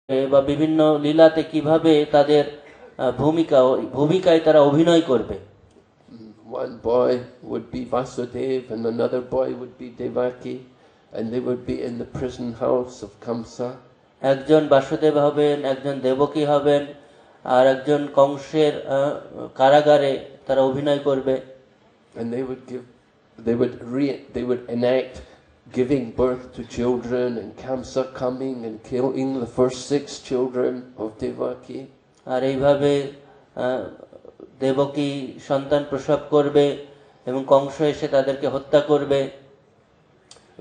বা বিভিন্ন লীলাতে কিভাবে তাদের ভূমিকায় তারা অভিনয় করবে। One boy would be Vasudev and another boy would be Devaki, and they would be in the prison house of Kamsa. একজন বাসুদেব হবেন, একজন দেবকী হবেন, আর একজন কংসের কারাগারে তারা অভিনয় করবে। And they would enact giving birth to children and Kamsa coming and killing the first 6 children of Devaki. আর এইভাবে দেবকী সন্তান প্রসব করবে এবং কংস এসে তাদেরকে হত্যা করবে।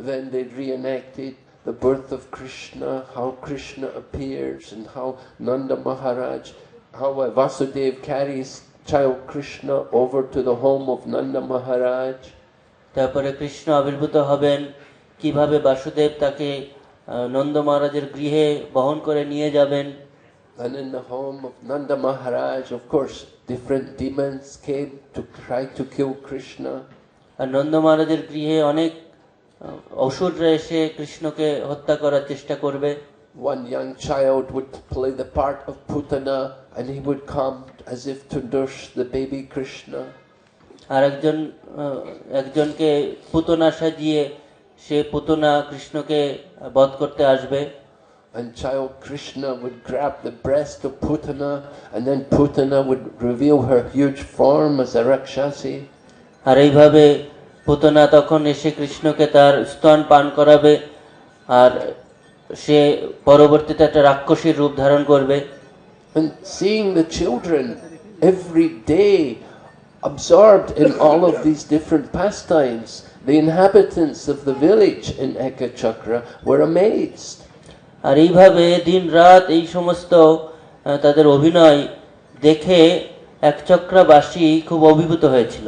Then they reenacted the birth of Krishna, how Krishna appears and how Nanda Maharaj, how Vasudev carries child Krishna over to the home of Nanda Maharaj. তারপরে কৃষ্ণ আবির্ভূত হবেন, কিভাবে বাসুদেব তাকে নন্দ মহারাজের গৃহে বহন করে নিয়ে যাবেন। And in the home of Nanda Maharaj, of course, different demons came to try to kill Krishna. আর নন্দ মহারাজের গৃহে অনেক অসুররা এসে কৃষ্ণকে হত্যা করার চেষ্টা করবে। One young child would play the part of Putana and he would come as if to nurse the baby Krishna. আর একজনকে পুতনা সাজিয়ে সে পুতনা কৃষ্ণকে বধ করতে আসবে। And child Krishna would grab the breast of Putana, and then Putana would reveal her huge form as a Rakshasi. আর এইভাবে পুতনা তখন এসে কৃষ্ণকে তার স্তন পান করাবে, আর সে পরবর্তীতে একটা রাক্ষসীর রূপ ধারণ করবে। And seeing the children every day absorbed in all of these different pastimes, the inhabitants of the village in Ekachakra were amazed. আর এইভাবে দিন রাত এই সমস্ত তাদের অভিনয় দেখে একচক্রাবাসী খুব অভিভূত হয়েছিল।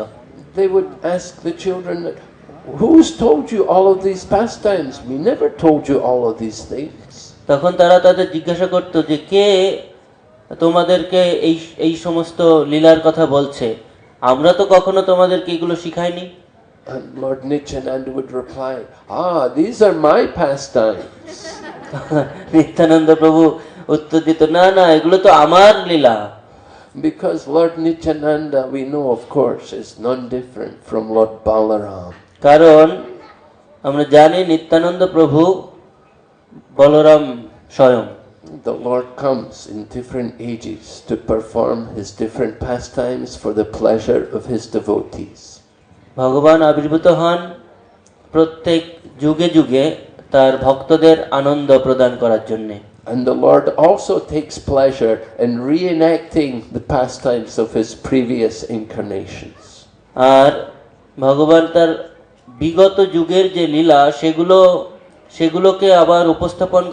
They would ask the children, "Who's told you all of these pastimes? We never told you all of these things." তখন তারা তাদের জিজ্ঞাসা করত যে কে তোমাদেরকে এই সমস্ত লীলার কথা বলছে, আমরা তো কখনো তোমাদেরকে এগুলো শিখাইনি। And Lord Nityananda would reply, "These are my pastimes." Nityananda প্রভু উত্তর দিত, না না, এগুলো তো আমার লীলা। Because Lord Nityananda, we know of course, is none different from Lord Balaram. কারণ আমরা জানি নিত্যানন্দ প্রভু বলরাম স্বয়ং। The Lord comes in different ages to perform his different pastimes for the pleasure of his devotees. ভগবান আবির্ভূত হন প্রত্যেক যুগে যুগে তার ভক্তদের আনন্দ প্রদান করার জন্য। And the Lord also takes pleasure in reenacting the pastimes of his previous incarnations. আর ভগবান তার বিগত যুগের যে লীলা সেগুলোকে আবার উপস্থাপন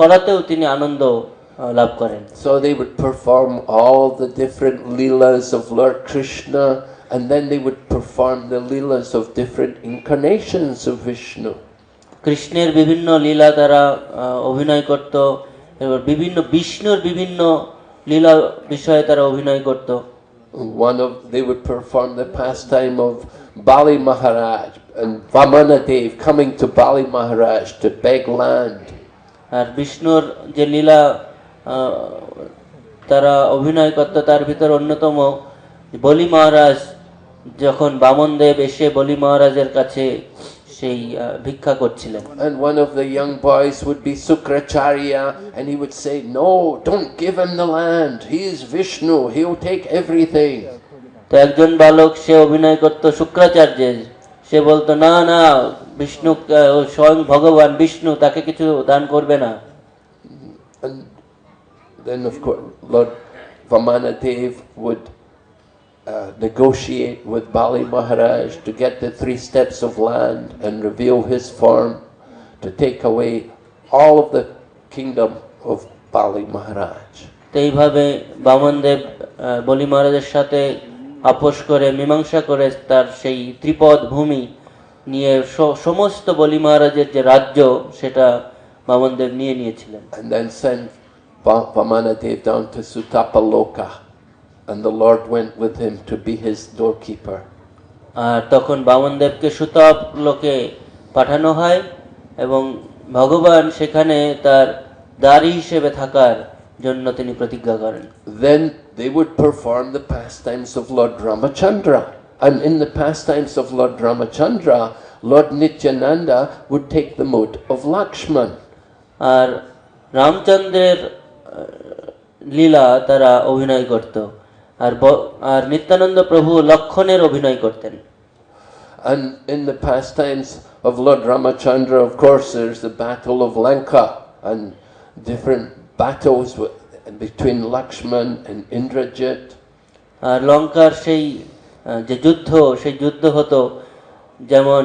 করাতেও তিনি আনন্দ লাভ করেন। So they would perform all the different leelas of Lord Krishna, and then they would perform the leelas of different incarnations of Vishnu. কৃষ্ণের বিভিন্ন লীলা তারা অভিনয় করত, এবার বিষ্ণুর বিভিন্ন লীলা বিষয়ে তারা অভিনয় করত। They would perform the pastime of Bali Maharaj and Vamana Dev coming to Bali Maharaj to beg land. আর বিষ্ণুর যে লীলা তারা অভিনয় করত তার ভিতর অন্যতম বলি মহারাজ, যখন বামনদেব এসে বলি মহারাজের কাছে সেই ভিক্ষা করছিলেন। And one of the young boys would be Sukracharya, and he would say, "No, don't give him the land. He is Vishnu. He'll take everything." তো একজন বালক সে অভিনয় করত শুক্রাচার্যের, সে বলতো না না, বিষ্ণু স্বয়ং ভগবান বিষ্ণু, তাকে কিছু দান করবে না। And then of course Lord Vamana Dev would negotiate with Bali Maharaj to get the 3 steps of land and reveal his form to take away all of the kingdom of Bali Maharaj. তো এইভাবে বামনদেব বলি মহারাজের সাথে আপোষ করে মীমাংসা করে তার সেই ত্রিপদ ভূমি নিয়ে সমস্ত বলি মহারাজের যে রাজ্য সেটা বামনদেব নিয়েছিলেন। And then send Vamana Dev down to Sutapaloka, and the Lord went with him to be his doorkeeper. আর তখন বামনদেবকে সুতপ লোকে পাঠানো হয় এবং ভগবান সেখানে তার দাড়ি হিসেবে থাকার জন্য তিনি প্রতিজ্ঞা করেন। Then they would perform the pastimes of Lord Ramachandra. And in the pastimes of Lord Ramachandra, Lord Nityananda would take the mode of Lakshman. আর রামচন্দ্রের লীলা তারা অভিনয় করত, আর নিত্যানন্দ প্রভু লক্ষণের অভিনয় করতেন। And in the pastimes of Lord Ramachandra, of course, there's the battle of Lanka and different battles between Lakshman and Indrajit. আর লঙ্কার সেই যে যুদ্ধ, সেই যুদ্ধ হতো, যেমন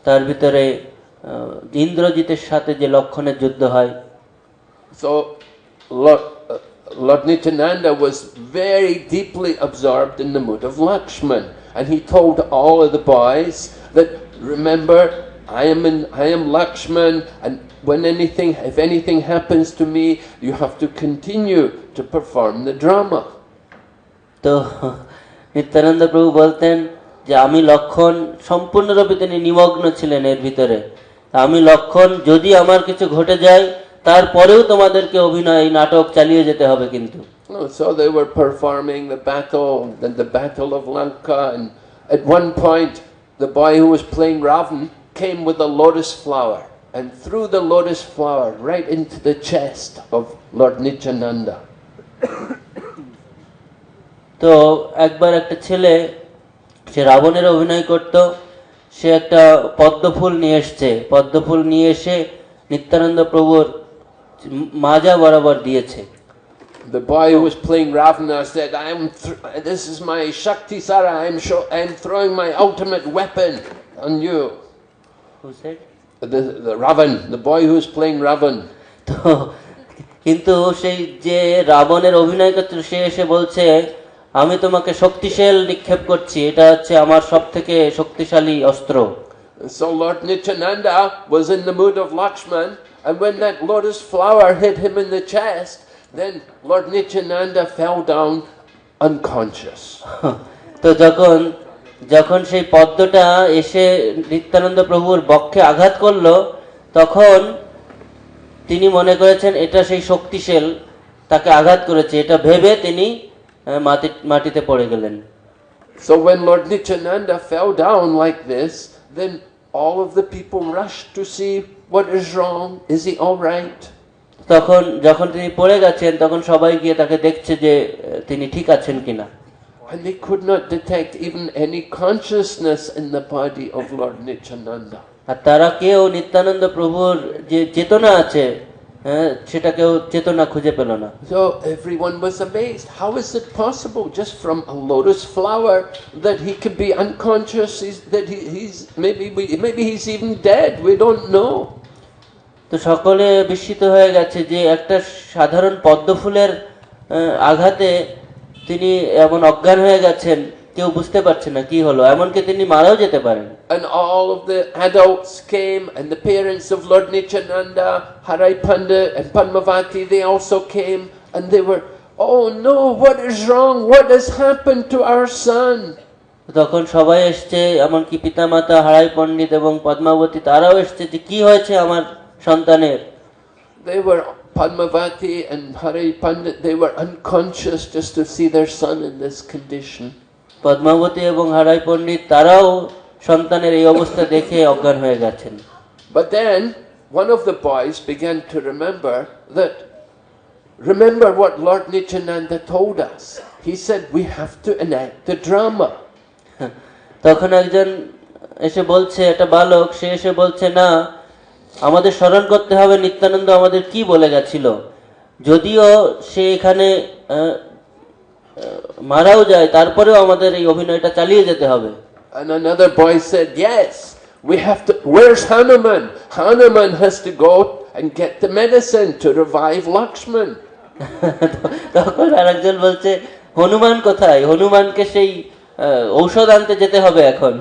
তার ভিতরে ইন্দ্রজিতের সাথে যে লক্ষণের যুদ্ধ হয়। So Lord Nityananda was very deeply absorbed in the mood of Lakshman, and he told all of the boys that, remember, I am Lakshman, and if anything happens to me, you have to continue to perform the drama. তো নিত্যানন্দ প্রভু বলতেন যে আমি লক্ষণ, সম্পূর্ণরূপে তিনি নিমগ্ন ছিলেন এর ভিতরে। আমি লক্ষণ, যদি আমার কিছু ঘটে যায় তারপরেও তোমাদেরকে অভিনয় নাটক চালিয়ে যেতে হবে কিন্তু। So they were performing the battle of Lanka, and at one point the boy who was playing Ravan came with a lotus flower and threw the lotus flower right into the chest of Lord Nityananda. তো একবার একটা ছেলে, সে রাবণের অভিনয় করত, সে একটা পদ্মফুল নিয়ে এসছে, পদ্মফুল নিয়ে এসে নিত্যানন্দ প্রভুর মাজা বরাবর দিয়েছে। The boy who was playing Ravana said, this is my Shakti Sara, I'm throwing my ultimate weapon on you. Who said? The Ravan, the boy who was playing Ravan. তো কিন্তু সেই যে রাবণের অভিনয় করছিল, সে এসে বলছে, আমি তোমাকে শক্তিশাল নিক্ষেপ করছি, এটা হচ্ছে আমার সবথেকে শক্তিশালী অস্ত্র। So Lord Nityananda was in the mood of Lakshman, and when that lotus flower hit him in the chest, then Lord Nityananda fell down unconscious. তো যখন সেই পদ্মটা এসে নিত্যানন্দ প্রভুর বক্ষে আঘাত করলো, তখন তিনি মনে করেছেন এটা সেই শক্তিশাল তাকে আঘাত করেছে, এটা ভেবে তিনি মাটিতে পড়ে গেলেন। So when Lord Nityananda fell down like this, then all of the people rushed to see what is wrong. Is he all right? যখন তিনি পড়ে গেছেন, তখন সবাই গিয়ে তাকে দেখছে যে তিনি ঠিক আছেন কিনা। And they could not detect even any consciousness in the body of Lord Nityananda. আর তারা কেউ নিত্যানন্দ প্রভুর যে চেতনা আছে, সেটা কেউ চেতনা খুঁজে পেল না। So everyone was amazed. How is it possible, just from a lotus flower, that he could be unconscious? Maybe he's even dead. We don't know. তো সকলে বিস্মিত হয়ে গেছে যে একটা সাধারণ পদ্মফুলের আঘাতে তিনি এমন অজ্ঞান হয়ে গেছেন, কেউ বুঝতে পারছে না কি হলো, এমনকি তিনি মারাও যেতে পারেন। And all of the adults came, and the parents of Lord Nityananda, Hare Pandit and Padmavati, they also came, and they were, oh no, what is wrong? What has happened to our son? তখন সবাই এসছে, এমনকি পিতামাতা হারাই পণ্ডিত এবং পদ্মাবতী, তারাও এসছে যে কি হয়েছে আমার সন্তানের। They were, Padmavati and Hare Pandit, they were unconscious just to see their son in this condition. Padmavati এবং হারাই পণ্ডিত তারাও সন্তানের এই অবস্থা দেখে অজ্ঞান হয়ে গেছেন। But then one of the boys began to remember what Lord Nityananda told us. He said we have to enact the drama. তখন একজন এসে বলছে, একটা বালক, সে এসে বলছে, না, আমাদের স্মরণ করতে হবে নিত্যানন্দ আমাদের কি বলে গেছিল, যদিও সে এখানে মারাও যায় তারপরেও আমাদের এই অভিনয়টা চালিয়ে যেতে হবে। And another boy said, yes, we have to, where's Hanuman? Hanuman has to go and get the medicine to revive Lakshman. তখন আরেকজন বলছে, হনুমান কোথায়? হনুমানকে সেই ঔষধ আনতে যেতে হবে এখন।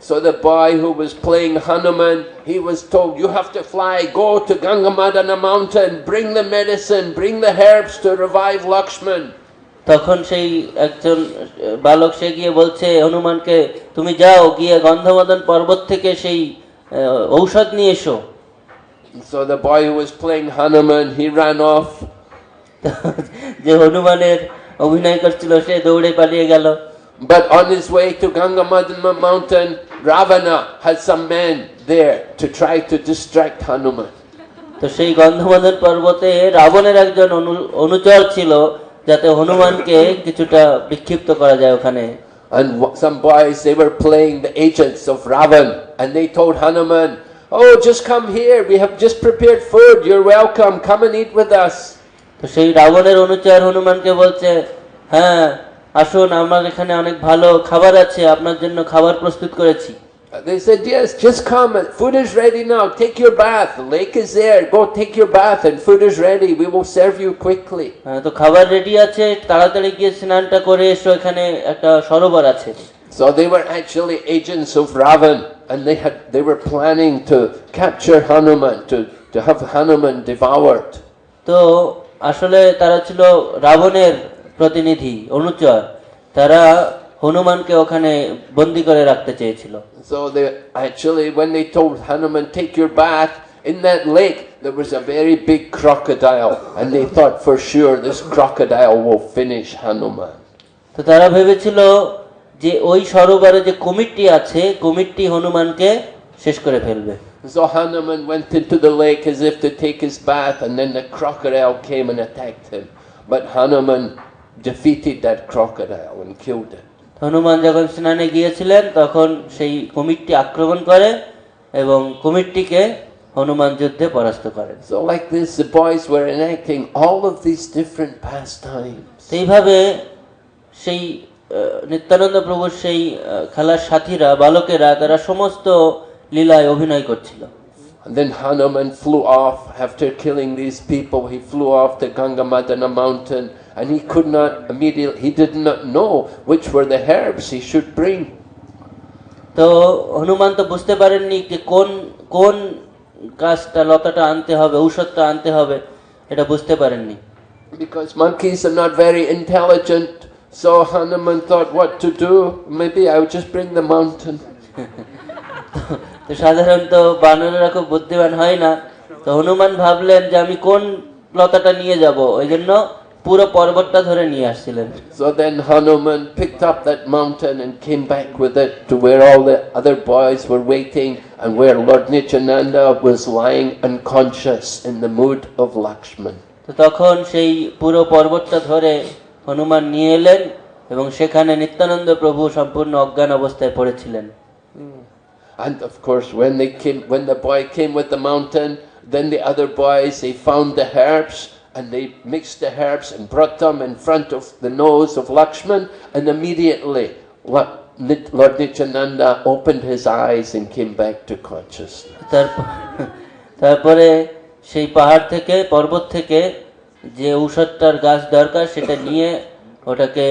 So the boy who was playing Hanuman, he was told, you have to fly, go to Gangamadana mountain, bring the medicine, bring the herbs to revive Lakshman. তখন সেই একজন বালক সে গিয়ে বলছে হনুমানকে, তুমি যাও, গিয়ে গন্ধমাদন পর্বত থেকে সেই ঔষধ নিয়ে এসো। So the boy who was playing Hanuman, he ran off. যে হনুমানের অভিনয় করছিল সে দৌড়ে পালিয়ে গেল। But on his way to Gangamadana mountain, Ravana had some men there to try to distract Hanuman. তো সেই গন্ধমাদন পর্বতে রাবণের একজন অনুচর ছিল যাতে হনুমানকে কিছুটা বিক্ষিপ্ত করা যায় ওখানে। And some boys, they were playing the agents of Ravan, and they told Hanuman, "Oh, just come here. We have just prepared food. You're welcome. Come and eat with us." তো সেই রাবণের অনুচর হনুমানকে বলছে, হ্যাঁ আসুন, আমার এখানে অনেক ভালো খাবার আছে, আপনার জন্য খাবার প্রস্তুত করেছি। They said, "Yes, just come. Food is ready now. Take your bath. The lake is there. Go take your bath, and food is ready. We will serve you quickly." তো খাবার রেডি আছে, তাড়াতাড়ি গিয়ে স্নানটা করে এসো, এখানে একটা সরোবর আছে। So they were actually agents of Ravan, and they were planning to capture Hanuman, to have Hanuman devoured. তো আসলে তারা ছিল রাবণের প্রতিনিধি, অনুচর। তারা হনুমানকে ওখানে বন্দী করে রাখতে চেয়েছিল। So they actually, when they told Hanuman, "Take your bath," in that lake there was a very big crocodile, and they thought for sure this crocodile will finish Hanuman. তো তারা ভেবেছিল যে ওই সরোবরে যে কুমিরটি আছে, কুমিরটি হনুমানকে শেষ করে ফেলবে। So Hanuman went into the lake as if to take his bath, and then the crocodile came and attacked him. But Hanuman defeated that crocodile and killed it. Hanuman যখন স্নানে গিয়েছিলেন তখন সেই কুমিরটি আক্রমণ করে এবং কুমিরটিকে হনুমান যুদ্ধে পরাস্ত করেন। So like this, the boys were enacting all of these different pastimes. এইভাবে সেই নিত্যানন্দ প্রভুর সেই খেলার সাথীরা, বালকেরা, তারা সমস্ত লীলায় অভিনয় করছিল। And then Hanuman flew off after killing these people. He flew off to Gangamadana mountain, and he did not know which were the herbs he should bring. তো হনুমান তো বুঝতে পারেননি যে কোন কোন গাছটা, লতাটা আনতে হবে, ঔষধটা আনতে হবে, এটা বুঝতে পারেননি। Because monkeys are not very intelligent, so Hanuman thought what to do. Maybe I would just bring the mountain. তো সাধারণত বানরেরা খুব বুদ্ধিমান হয় না, তো হনুমান ভাবলেন যে আমি কোন লতাটা নিয়ে যাব, ওই জন্য পুরো পর্বতটা ধরে নিয়ে আসছিলেন। So then Hanuman picked up that mountain and came back with it to where all the other boys were waiting, and where Lord Nityananda was lying unconscious in the mood of Lakshman. তো তখন সেই পুরো পর্বতটা ধরে হনুমান নিয়ে এলেন এবং সেখানে নিত্যানন্দ প্রভু সম্পূর্ণ অজ্ঞান অবস্থায় পড়েছিলেন। And of course, when the boy came with the mountain, then the other boys, they found the herbs, and they mixed the herbs and brought them in front of the nose of Lakshman, and immediately Lord Nityananda opened his eyes and came back to consciousness. তারপরে সেই পাহাড় থেকে, পর্বত থেকে যে ঔষধটার গাছ দরকার সেটা নিয়ে, ওটাকে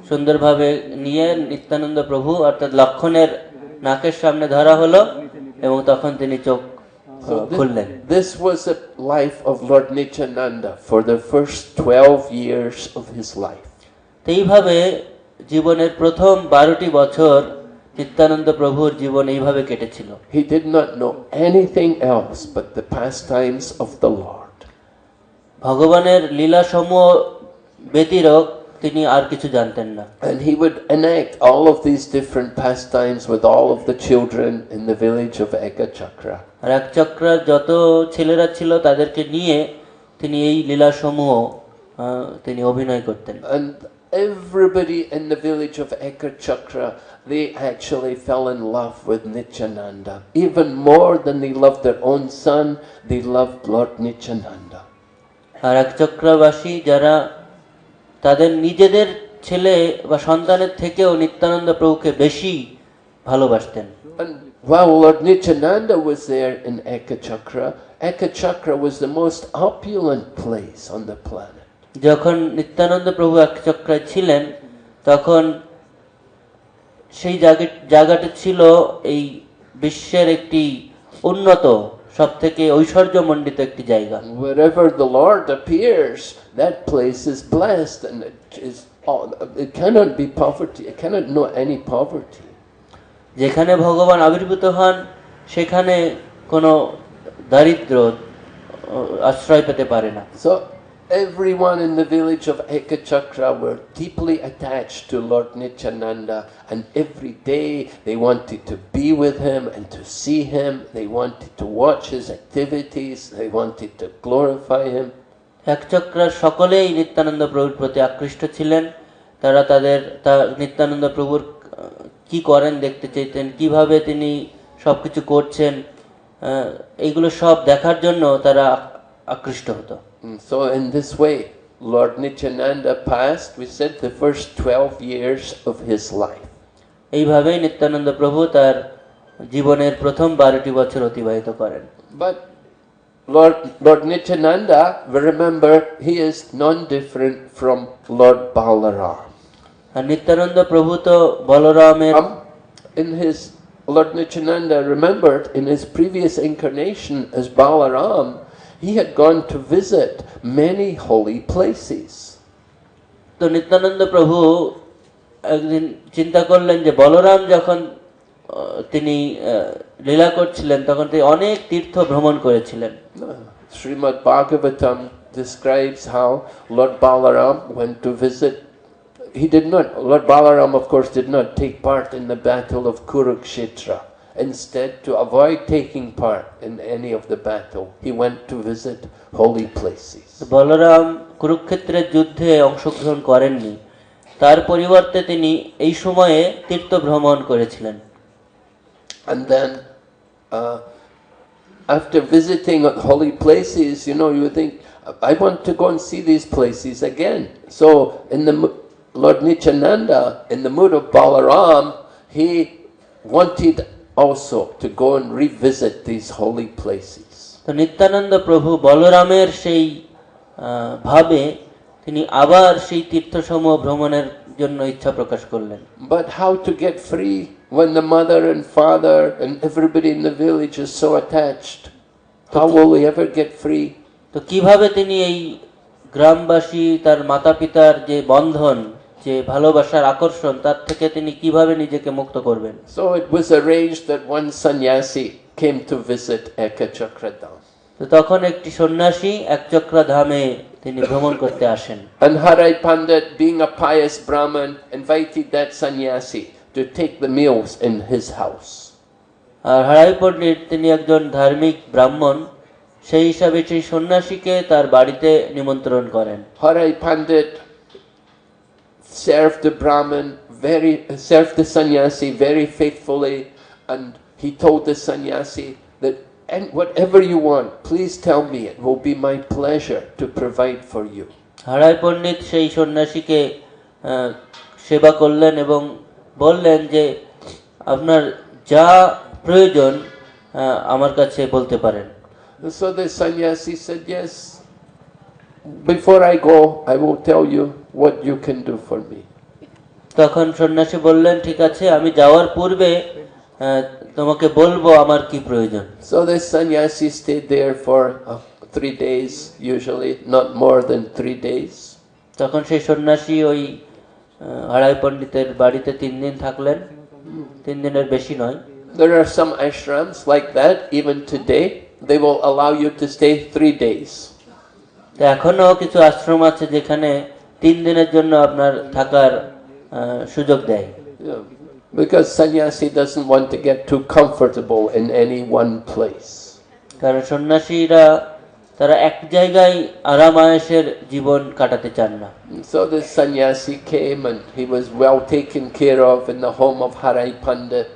সুন্দরভাবে নিয়ে নিত্যানন্দ প্রভু অর্থাৎ লক্ষণের নাকের সামনে ধরা হলো এবং তখন তিনি চোখ খুললেন। This was the life of Lord Nityananda for the first 12 years of his life. এইভাবে জীবনের প্রথম 12টি বছর নিত্যানন্দ প্রভুর জীবন এইভাবে কেটেছিল। He did not know anything else but the pastimes of the Lord. ভগবানের লীলা সমূহ ব্যতিরেক তিনি আর কিছু জানতেন না। And he would enact all of these different pastimes with all of the children in the village of Ekachakra. আর একচক্রার যত ছেলেরা ছিল তাদেরকে নিয়ে তিনি এই লীলা সমূহ তিনি অভিনয় করতেন। And everybody in the village of Ekachakra, they actually fell in love with Nityananda. Even more than they loved their own son, they loved Lord Nityananda. আর একচক্রবাসী যারা তাদের নিজেদের ছেলে বা সন্তানের থেকেও নিত্যানন্দ প্রভুকে বেশি ভালোবাসতেন। And while Lord Nityananda was there in Ekachakra, Ekachakra was the most opulent place on the planet. যখন নিত্যানন্দ প্রভু একচক্রায় ছিলেন তখন সেই জায়গাটি ছিল এই বিশ্বের একটি উন্নত, সবথেকে ঐশ্বর্যমণ্ডিত একটি জায়গা। Wherever the Lord appears, that place is blessed, and it cannot be poverty. It cannot know any poverty. যেখানে ভগবান আবির্ভূত হন সেখানে কোনো দারিদ্র আশ্রয় পেতে পারে না। So everyone in the village of Ekachakra were deeply attached to Lord Nityananda, and every day they wanted to be with him and to see him. They wanted to watch his activities. They wanted to glorify him. একচক্রার সকলেই নিত্যানন্দ প্রভুর প্রতি আকৃষ্ট ছিলেন। তারা নিত্যানন্দ প্রভুর কি করেন দেখতে চাইতেন, কিভাবে তিনি সবকিছু করছেন, এইগুলো সব দেখার জন্য তারা আকৃষ্ট হতো। So in this way, Lord Nityananda passed, we said, the first 12 years of his life. এইভাবেই নিত্যানন্দ প্রভু তার জীবনের প্রথম 12টি বছর অতিবাহিত করেন। But Lord Nityananda, we remember, he is non-different from Lord Balaram. আর নিত্যানন্দ প্রভু তো বলরামের Lord Nityananda remembered in his previous incarnation as Balaram, he had gone to visit many holy places. তো নিত্যানন্দ প্রভু একদিন চিন্তা করলেন যে বলরাম যখন তিনি লীলা করছিলেন তখন তিনি অনেক তীর্থ ভ্রমণ করেছিলেন। Srimad Bhagavatam describes how Lord Balaram went to visit. Lord Balaram, of course, did not take part in the battle of Kurukshetra. Instead, to avoid taking part in any of the battle, he went to visit holy places. Balaram কুরুক্ষেত্রের যুদ্ধে অংশগ্রহণ করেননি, তার পরিবর্তে তিনি এই সময়ে তীর্থ ভ্রমণ করেছিলেন। And then, after visiting holy places, you think, I want to go and see these places again. So, Lord Nityananda, in the mood of Balaram, he wanted also to go and revisit these holy places. তো নিত্যানন্দ প্রভু বলরামের সেই ভাবে তিনি আবার সেই তীর্থসমূহ ভ্রমণের জন্য ইচ্ছা প্রকাশ করলেন। But how to get free when the mother and father and everybody in the village is so attached? How will we ever get free? তো কিভাবে তিনি এই গ্রামবাসী তার মাতা পিতার যে বন্ধন, যে ভালোবাসার আকর্ষণ, তার থেকে তিনি কিভাবে নিজেকে মুক্ত করবেন? So it was arranged that one sannyasi came to visit Ekachakra Dham. তো তখন একটি সন্ন্যাসী একচক্রা ধামে তিনি ভ্রমণ করতে আসেন। And Hare Pandit, being a pious Brahmin, invited that sannyasi to take the meals in his house. আর হারাই পণ্ডিত তিনি একজন ধার্মিক ব্রাহ্মণ, সেই হিসাবে সেই সন্ন্যাসীকে তার বাড়িতে নিমন্ত্রণ করেন। Hare Pandit served served the sannyasi very faithfully, and he told the sannyasi that, and whatever you want, please tell me, it will be my pleasure to provide for you. হারাই পণ্ডিত সেই সন্ন্যাসীকে সেবা করলেন এবং বললেন যে আপনার যা প্রয়োজন আমার কাছে বলতে পারেন। So the sannyasi said, yes, before I go, I will tell you what you can do for me. তখন সন্ন্যাসী বললেন, ঠিক আছে, আমি যাওয়ার পূর্বে তোমাকে বলবো আমার কি প্রয়োজন। So the sannyasi stayed there for 3 days, usually not more than 3 days. তখন সেই সন্ন্যাসী ওই হারাই পণ্ডিতের বাড়িতে 3 দিন থাকলেন, 3 দিনের বেশি নয়। There are some ashrams like that even today. They will allow you to stay 3 days. এখনো কিছু আশ্রম আছে যেখানে 3 দিনের জন্য আপনার থাকার সুযোগ দেয়। Yeah. Because sannyasi doesn't want to get too comfortable in any one place. কারণ সন্ন্যাসীরা তারা এক জায়গায় আরাম আয়েশের জীবন কাটাতে চান না। So the sannyasi came and he was well taken care of in the home of Hare Pandit.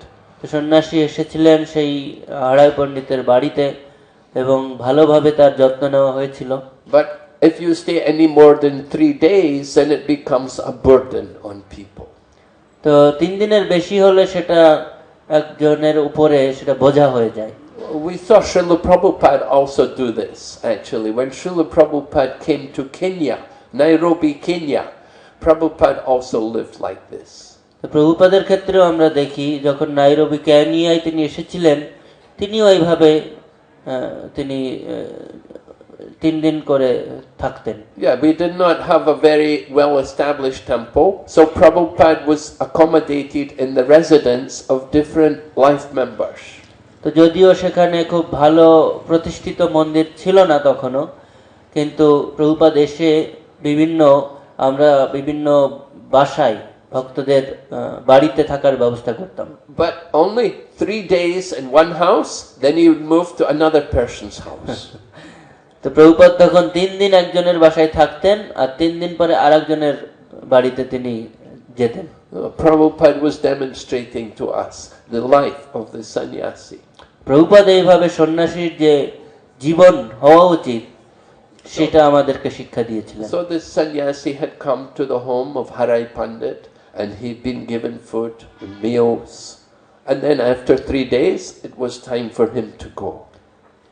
সন্ন্যাসী এসেছিলেন সেই হারাই পণ্ডিতের বাড়িতে এবং ভালোভাবে তার যত্ন নেওয়া হয়েছিল। But if you stay any more than 3 days, then it becomes a burden on people. তো 3 দিনের বেশি হলে সেটা একজনের উপরে সেটা বোঝা হয়ে যায়। We saw Srila Prabhupada also do this, actually. When Srila Prabhupada came to Kenya, Nairobi, Kenya, Prabhupada also lived like this. তো প্রভুপাদের ক্ষেত্রেও আমরা দেখি যখন নাইরোবি কেনিয়ায় তিনি এসেছিলেন, তিনিও এইভাবে তিনি 3 দিন করে থাকতেন। Yeah, we did not have a very well-established temple, so Prabhupada was accommodated in the residence of different life members. তো যদিও সেখানে খুব ভালো প্রতিষ্ঠিত মন্দির ছিল না তখনও, কিন্তু প্রভুপাদ এসে আমরা বিভিন্ন বাসায় ভক্তদের বাড়িতে থাকার ব্যবস্থা করতাম। But only 3 days in one house, then he would move to another person's house. তো প্রভুপাদ তখন 3 দিন একজনের বাসায় থাকতেন, আর 3 দিন পরে আরেকজনের বাড়িতে তিনি যেতেন। Prabhupada was demonstrating to us the life of the sannyasi. Prabhupada এইভাবে সন্ন্যাসীর যে জীবন হওয়া উচিত সেটা আমাদেরকে শিক্ষা দিয়েছিলেন। So this sannyasi had come to the home of Hare Pandit and he'd been given food and meals, and then after 3 days it was time for him to go.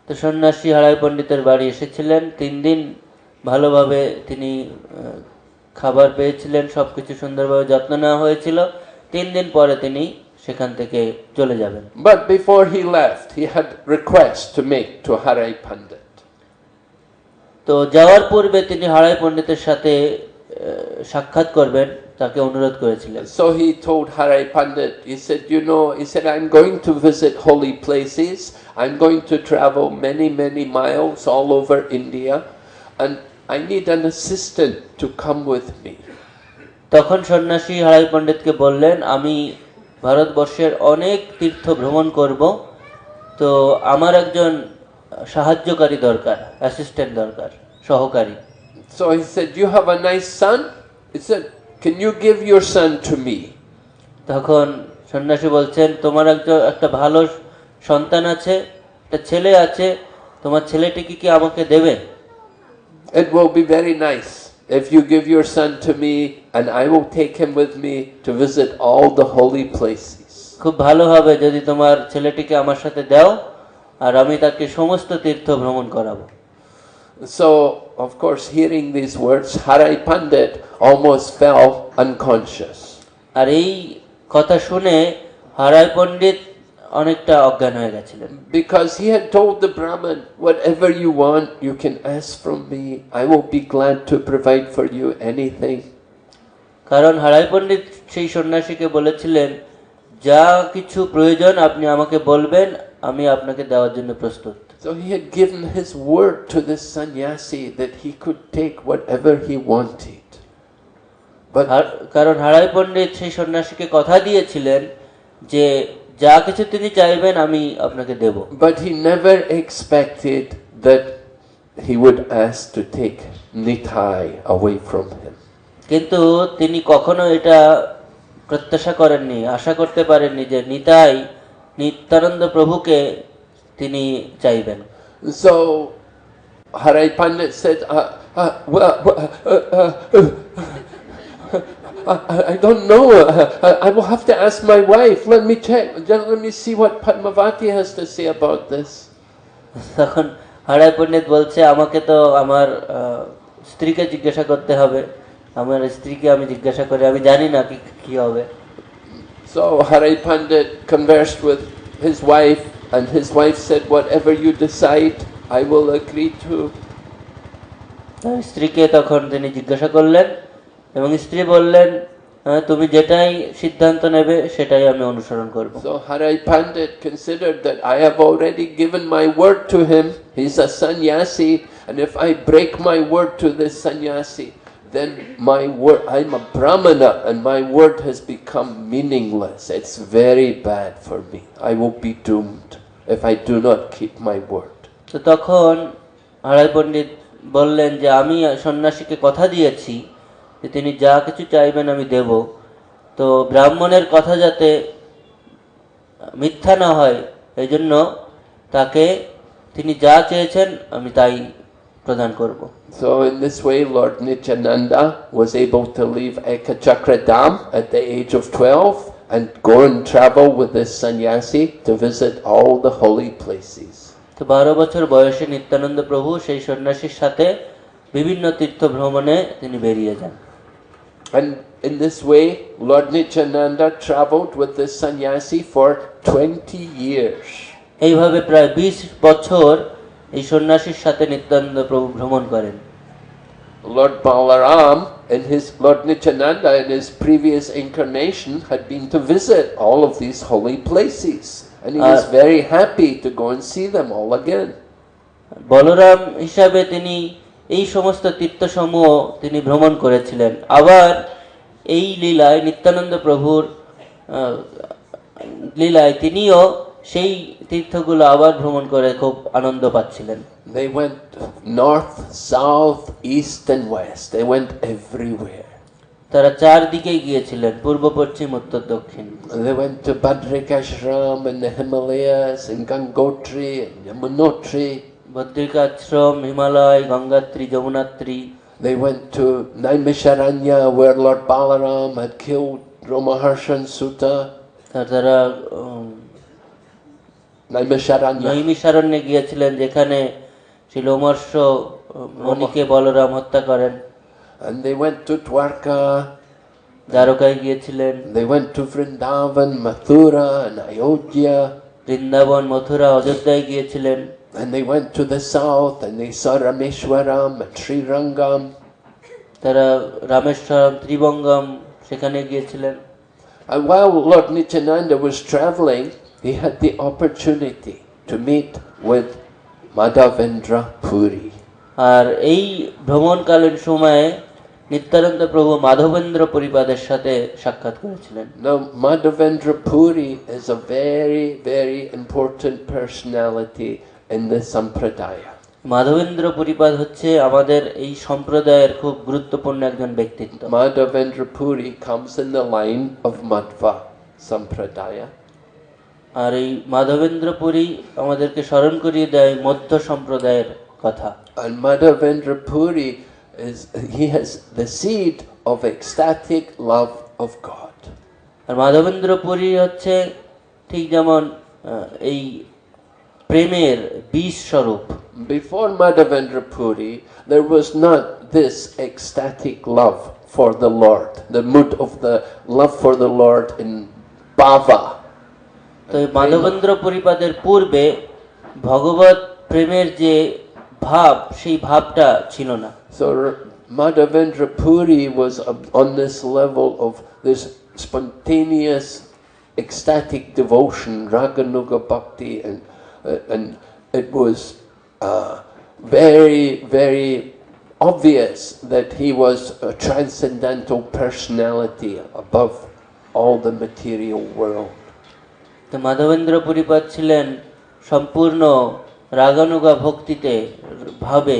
তো সন্ন্যাসী হারাই পণ্ডিতের বাড়ি এসেছিলেন, 3 দিন ভালোভাবে তিনি খাবার পেয়েছিলেন, সবকিছু সুন্দরভাবে যত্ন নেওয়া হয়েছিল, 3 দিন পরে তিনি সেখান থেকে চলে যাবেন। But before he left, he had request to make to Hare Pandit. তো যাওয়ার পূর্বে তিনি হারাই পণ্ডিতের সাথে সাক্ষাৎ করবেন, তাকে অনুরোধ করেছিলেন। So he told Hare Pandit, he said, I'm going to visit holy places. I'm going to travel many, many miles all over India, and I need an assistant to come with me. তখন সন্ন্যাসী হারাই পণ্ডিতকে বললেন, আমি ভারতবর্ষের অনেক তীর্থ ভ্রমণ করব, তো আমার একজন সাহায্যকারী দরকার, অ্যাসিস্ট্যান্ট দরকার, সহকারী। So he said, you have a nice son? He said, can you give your son to me? তখন সন্ন্যাসী বলছেন, তোমার একটা ভালো সন্তান আছে, একটা ছেলে আছে, তোমার ছেলেটিকে কি আমাকে দেবে? It will be very nice if you give your son to me, and I will take him with me to visit all the holy places. খুব ভালো হবে যদি তোমার ছেলেটিকে আমার সাথে দাও, আর আমি তাকে সমস্ত তীর্থ ভ্রমণ করাবো। So, of course, hearing these words, Hare Pandit almost fell unconscious. আর এই কথা শুনে হারাই পণ্ডিত অনেকটা অজ্ঞান হয়ে গেছিলেন। Because he had told the Brahmin, whatever you want, you can ask from me. I will be glad to provide for you anything. কারণ হারাই পণ্ডিত সেই সন্ন্যাসীকে বলেছিলেন, যা কিছু প্রয়োজন আপনি আমাকে বলবেন, আমি আপনাকে দেওয়ার জন্য প্রস্তুত। So he had given his word to this sannyasi that he could take whatever he wanted. কারণ হারাই পণ্ডিত সেই সন্ন্যাসীকে কথা দিয়েছিলেন যে যা কিছু তিনি চাইবেন আমি আপনাকে দেব। But he never expected that he would ask to take Nitai away from him. কিন্তু তিনি কখনো এটা প্রত্যাশা করেননি, আশা করতে পারেননি যে নিত্যানন্দ প্রভুকে তিনি চাইবেন। So Hare Pandit said, I don't know. I will have to ask my wife. Let me check. Let me see what Padmavati has to say about this. তখন হারাই পণ্ডিত বলছে, আমাকে তো আমার স্ত্রীকে জিজ্ঞাসা করতে হবে, আমার স্ত্রীকে আমি জিজ্ঞাসা করে আমি জানি না কি হবে। So Hare Pandit conversed with his wife, and his wife said, whatever you decide, I will agree to. তার স্ত্রীকে তখন তিনি জিজ্ঞাসা করলেন, এবং স্ত্রী বললেন, তুমি যেটাই সিদ্ধান্ত নেবে সেটাই আমি অনুসরণ করব। So Hare Pandit considered that I have already given my word to him. He's a sannyasi, and if I break my word to this sannyasi, then my word, I'm a brahmana, and my word has become meaningless. It's very bad for me. I will be doomed if I do not keep my word. তো তখন হারাই পণ্ডিত বললেন যে আমি সন্ন্যাসীকে কথা দিয়েছি যে তিনি যা কিছু চাইবেন আমি দেব, তো ব্রাহ্মণের কথা যাতে মিথ্যা না হয় এই জন্য তিনি যা চেয়েছেন আমি তাই প্রদান করব। So in this way, Lord Nityananda was able to leave Ekachakra Dham at the age of 12 and go and travel with this sannyasi to visit all the holy places. তো 12 বছর বয়সে নিত্যানন্দ প্রভু সেই সন্ন্যাসীর সাথে বিভিন্ন তীর্থ ভ্রমণে তিনি বেরিয়ে যান। And in this way, Lord Nityananda traveled with this sannyasi for 20 years. এইভাবে প্রায় 20 বছর এই সন্ন্যাসীর সাথে নিত্যানন্দ প্রভু ভ্রমণ করেন। Lord Balaram and Lord Nityananda in his previous incarnation had been to visit all of these holy places, And he was very happy to go and see them all again. Balaram হিসাবে তিনি এই সমস্ত তীর্থসমূহ তিনি ভ্রমণ করেছিলেন। আবার এই লীলায় নিত্যানন্দ প্রভুর লীলায় তিনিও সেই তীর্থগুলো আবার ভ্রমণ করে খুব আনন্দ পাচ্ছিলেন। They went north, south, east and west. They went everywhere. তারা চারদিকে গিয়েছিলেন, পূর্ব পশ্চিম উত্তর দক্ষিণ। They went to Badrikashram in the Himalayas and Gangotri and Yamunotri. Badrikashram, Himalaya, গঙ্গাত্রী, Yamunotri. They went to Naimisharanya where Lord Balaram had killed Romaharshan Sutta. তারা Naimisharanya. নৈমিষারণ্যে গিয়েছিলেন, যেখানে শ্রী লোমহর্ষ মুনিকে বলরাম হত্যা করেন। And they went to Dwarka. দ্বারকায় গিয়েছিলেন। They went to Vrindavan, Mathura and Ayodhya. Vrindavan, Mathura, অযোধ্যায় গিয়েছিলেন। And they went to the south and they saw Rameshwaram and Srirangam. তারা রামেশ্বরম, ত্রিবঙ্গম সেখানে গিয়েছিলেন। And while Lord Nityananda was traveling, he had the opportunity to meet with Madhavendra Puri. আর এই ভ্রমণকালীন সময়ে নিত্যানন্দ প্রভু মাধবেন্দ্র পরিপাদের সাথে সাক্ষাৎ করেছিলেন। Now Madhavendra Puri is a very, very important personality in the Sampradaya. Madhavendra পরিপাদ হচ্ছে আমাদের এই সম্প্রদায়ের খুব গুরুত্বপূর্ণ একজন ব্যক্তিত্ব। Madhavendra Puri comes in the line of Madhva Sampradaya. আর এই মাধবেন্দ্র পুরী আমাদেরকে স্মরণ করিয়ে দেয় মধ্য সম্প্রদায়ের কথা। And Madhavendra Puri he has the seed of ecstatic love of God. আর মাধবেন্দ্র পুরী হচ্ছে ঠিক যেমন এই প্রেমের বীজ স্বরূপ। Before Madhavendra Puri, there was not this ecstatic love for the Lord, the mood of the love for the Lord in bhava. তো মাধবেন্দ্র পরিপাদের পূর্বে ভগবত প্রেমের যে ভাব, সেই ভাবটা ছিল না। So Madhavendra Puri was on this level of this spontaneous ecstatic devotion, raganuga bhakti, and it was very, very obvious that he was a transcendental personality above all the material world. তো মাধবেন্দ্র পরিপাদ ছিলেন সম্পূর্ণ রাগানুগা ভক্তিতে ভাবে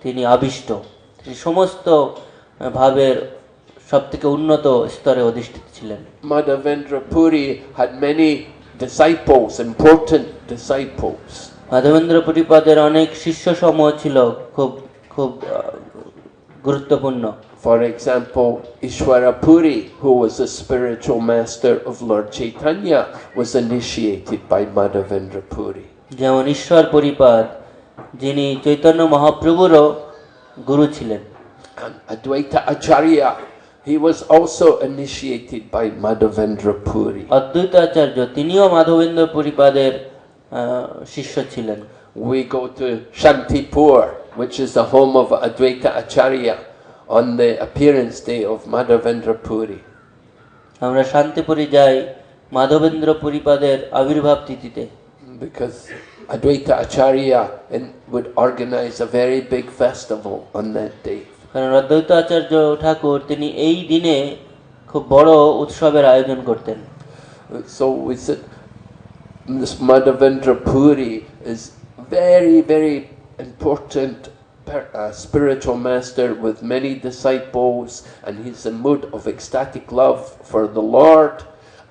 তিনি আবিষ্ট, তিনি সমস্ত ভাবের সবথেকে উন্নত স্তরে অধিষ্ঠিত ছিলেন। Madhavendra Puri had many disciples, important disciples. Madhavendra পরিপাদের অনেক শিষ্য সমূহ ছিল, খুব খুব গুরুত্বপূর্ণ। For example, Ishwara Puri, who was a spiritual master of Lord Chaitanya, was initiated by Madhavendra Puri. যেমন ঈশ্বর পরিপাদ, যিনি চৈতন্য মহাপ্রভুরও গুরু ছিলেন। And Advaita Acharya, he was also initiated by Madhavendra Puri. অদ্বৈত আচার্য তিনিও মাধবেন্দ্র পরিপাদের শিষ্য ছিলেন। We go to Shantipur, which is the home of Advaita Acharya, on the appearance day of Madhavendra Puri. আমরা শান্তিপুরি যাই মাধবেন্দ্র পরিপাদের আবির্ভাব তিথিতে। Because Advaita Acharya would organize a very big festival on that day. কারণ অদ্বৈত আচার্য ঠাকুর তিনি এই দিনে খুব বড় উৎসবের আয়োজন করতেন। So we said this Madhavendra Puri is very, very important spiritual master with many disciples, and he's in mood of ecstatic love for the Lord.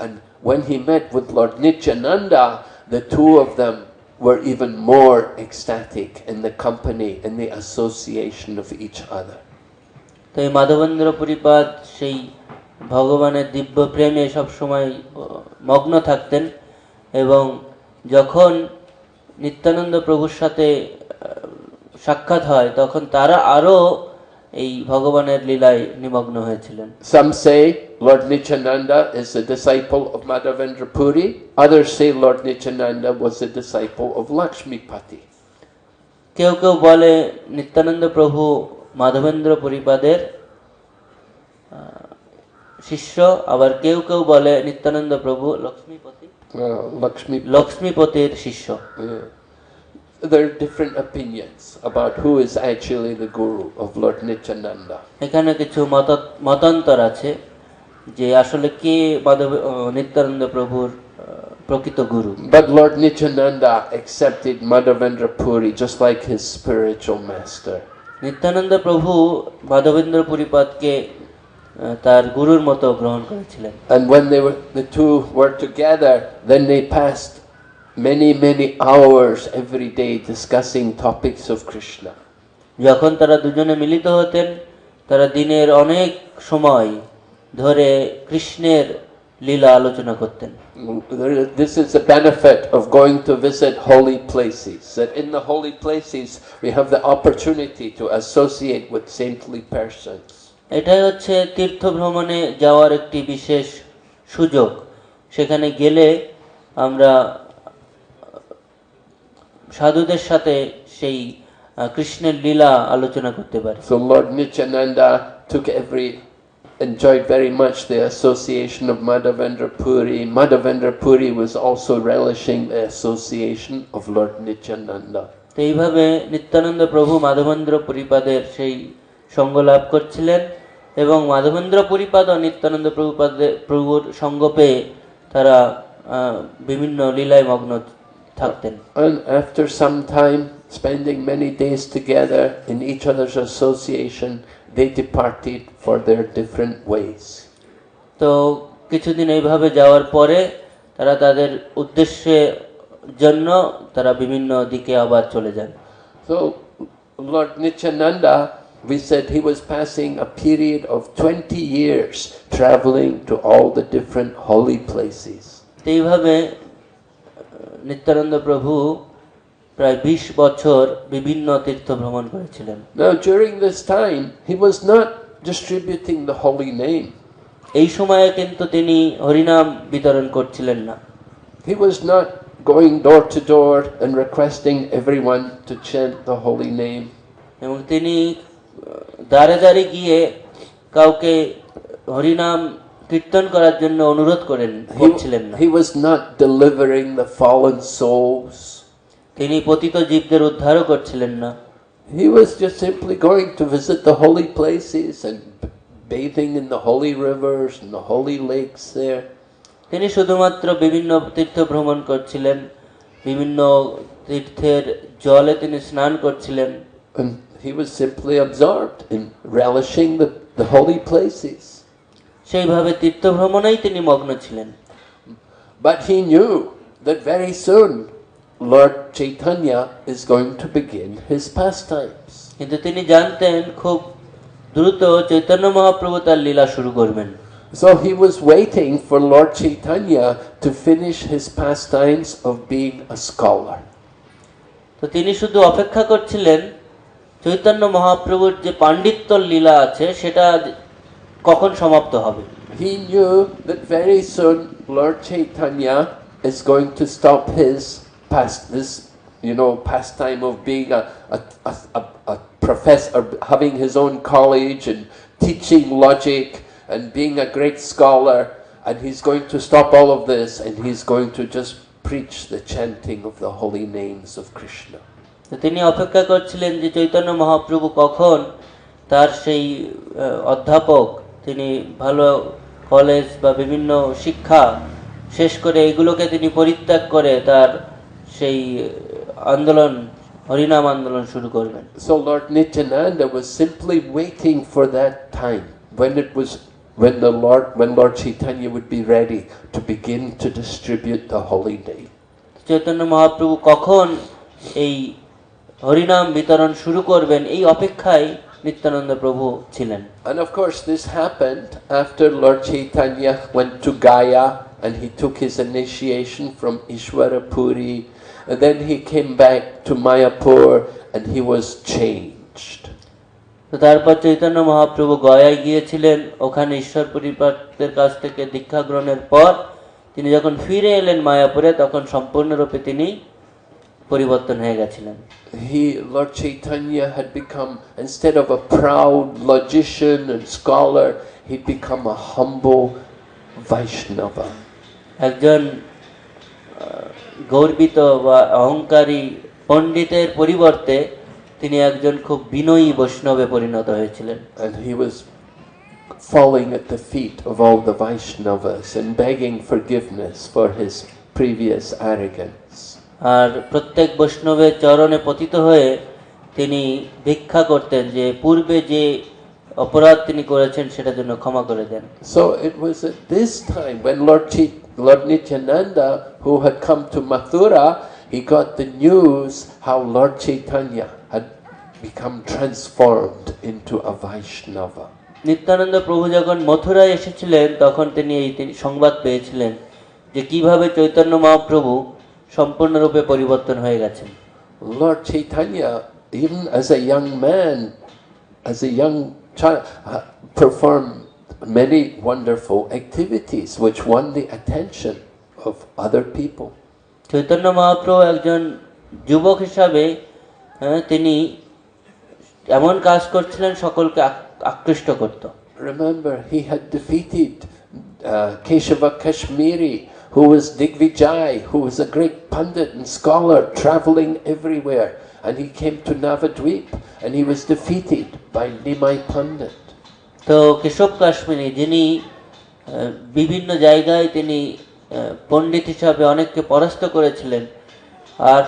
And when he met with Lord Nityananda, the two of them were even more ecstatic in the company, in the association of each other. তো এই মাধবেন্দ্র পরিপাদ সেই ভগবানের দিব্য প্রেমে সবসময় মগ্ন থাকতেন, এবং যখন নিত্যানন্দ প্রভুর সাথে সাক্ষাৎ হয় তখন তারা আরো এই ভগবানের লীলায় নিমগ্ন হয়েছিলেন। Some say Lord Nityananda is a disciple of Madhavendra Puri. Others say Lord Nityananda was a disciple of Lakshmipati. কেউ কেউ বলে নিত্যানন্দ প্রভু মাধবেন্দ্র পরিপাদের শিষ্য, আবার কেউ কেউ বলে নিত্যানন্দ প্রভু লক্ষ্মীপতি লক্ষ্মীপতির শিষ্য। Yeah. There are different opinions about who is actually the guru of Lord Nityananda. এখানে কিছু মতান্তর আছে যে আসলে কে নিত্যানন্দ প্রভুর প্রকৃত গুরু। But Lord Nityananda accepted Madhavendra Puri just like his spiritual master. Nityananda প্রভু মাধবেন্দ্র পুরীপাদকে তার গুরুর মতো গ্রহণ করেছিলেন। And when the two were together, then they passed many hours every day discussing topics of Krishna. যখন তারা দুজনে মিলিত হতেন, তারা দিনের অনেক সময় ধরে কৃষ্ণের লীলা আলোচনা করতেন। This is the benefit of going to visit holy places, that in the holy places we have the opportunity to associate with saintly persons. এটাই হচ্ছে তীর্থ ভ্রমণে যাওয়ার একটি বিশেষ সুযোগ। সেখানে গেলে আমরা সাধুদের সাথে সেই কৃষ্ণের লীলা আলোচনা করতে পারি। So Lord Nityananda enjoyed very much the association of Madhavendra Puri. Madhavendra Puri was also relishing the association of Lord Nityananda. তো এইভাবে নিত্যানন্দ প্রভু মাধবেন্দ্র পুরীপাদের সেই সঙ্গ লাভ করছিলেন এবং মাধবেন্দ্র পুরীপাদ ও নিত্যানন্দ প্রভুর সঙ্গ পেয়ে তারা বিভিন্ন লীলায় মগ্ন থাকতেন। And after some time spending many days together in each other's association, they departed for their different ways. তো কিছুদিন এইভাবে যাওয়ার পরে তারা তাদের উদ্দেশ্যের জন্য তারা বিভিন্ন দিকে আবার চলে যান। So Lord Nityananda, we said he was passing a period of 20 years traveling to all the different holy places. এইভাবে নিত্যানন্দ প্রভু প্রায় 20 বছর বিভিন্ন তীর্থ ভ্রমণ করেছিলেন। Now during this time he was not distributing the holy name. এই সময়ে কিন্তু তিনি হরিনাম বিতরণ করছিলেন না। He was not going door to door and requesting everyone to chant the holy name. এবং তিনি দাঁড়ে দাঁড়ে গিয়ে কাউকে হরিনাম কীর্তন করার জন্য অনুরোধ করছিলেন না। He was not delivering the fallen souls. তিনি পতিত জীবদের উদ্ধারও করছিলেন না। He was just simply going to visit the holy places and bathing in the holy rivers and the holy lakes there. তিনি শুধুমাত্র বিভিন্ন তীর্থ ভ্রমণ করছিলেন, বিভিন্ন তীর্থের জলে তিনি স্নান করছিলেন। And he was simply absorbed in relishing the holy places. সেইভাবে তীর্থ ভ্রমণেই তিনি মগ্ন ছিলেন। But he knew that very soon Lord Chaitanya is going to begin his pastimes. কিন্তু তিনি জানতেন খুব দ্রুত চৈতন্য মহাপ্রভু তার লীলা শুরু করবেন। So he was waiting for Lord Chaitanya to finish his pastimes of being a scholar. তো তিনি শুধু অপেক্ষা করছিলেন চৈতন্য মহাপ্রভুর যে পাণ্ডিত্যর লীলা আছে সেটা কখন সমাপ্ত হবে। He knew that very soon Lord Chaitanya is going to stop his pastime of being a professor, having his own college and teaching logic and being a great scholar, and he's going to stop all of this and he's going to just preach the chanting of the holy names of Krishna. তিনি অপেক্ষা করছিলেন যে চৈতন্য মহাপ্রভু কখন তার সেই অধ্যাপক, তিনি ভালো কলেজ বা বিভিন্ন শিক্ষা শেষ করে এগুলোকে তিনি পরিত্যাগ করে তার সেই আন্দোলন হরিনাম আন্দোলন শুরু করবেন। So Lord Nityananda was simply waiting for that time when Lord Chaitanya would be ready to begin to distribute the holy name. Chaitanya Mahaprabhu কখন এই হরিনাম বিতরণ শুরু করবেন এই অপেক্ষায় নিত্যানন্দ প্রভু ছিলেন। And of course this happened after Lord Chaitanya went to Gaya and he took his initiation from Ishwara Puri, and then he came back to Mayapur and he was changed. তো তারপর চৈতন্য মহাপ্রভু গয়ায় গিয়েছিলেন, ওখানে ঈশ্বর পুরীপাদের কাছ থেকে দীক্ষা গ্রহণের পর তিনি যখন ফিরে এলেন মায়াপুরে তখন সম্পূর্ণরূপে তিনি পরিবর্তন হয়ে গেছিলেন। Lord Chaitanya had become, instead of a proud logician and scholar, he'd become a humble Vaishnava. একজন গর্বিত বা অহংকারী পণ্ডিতের পরিবর্তে তিনি একজন খুব বিনয়ী বৈষ্ণবে পরিণত হয়েছিলেন। And he was falling at the feet of all the Vaishnavas and begging forgiveness for his previous arrogance. আর প্রত্যেক বৈষ্ণবের চরণে পতিত হয়ে তিনি ভিক্ষা করতেন যে পূর্বে যে অপরাধ তিনি করেছেন সেটার জন্য ক্ষমা করে দেন। So it was at this time when Lord Nityananda, who had come to Mathura, he got the news how Lord Chaitanya had become transformed into a Vaishnava. Nityananda প্রভু যখন মথুরায় এসেছিলেন তখন তিনি এই সংবাদ পেয়েছিলেন যে কিভাবে চৈতন্য মহাপ্রভু সম্পূর্ণরূপে পরিবর্তন হয়ে গেছেন। Lord Chaitanya, even as a young man, as a young child, performed many wonderful activities which won the attention of other people. Chaitanya Mahaprabhu একজন যুবক হিসাবে তিনি এমন কাজ করছিলেন সকলকে আকৃষ্ট করত। Remember, he had defeated Keshava Kashmiri, who was Digvijay, who was a great pundit and scholar traveling everywhere, and he came to Navadvip and he was defeated by Nimai Pandit. তো কেশব কাশ্মীরি যিনি বিভিন্ন জায়গায় তিনি পণ্ডিত হিসাবে অনেককে পরাস্ত করেছিলেন, আর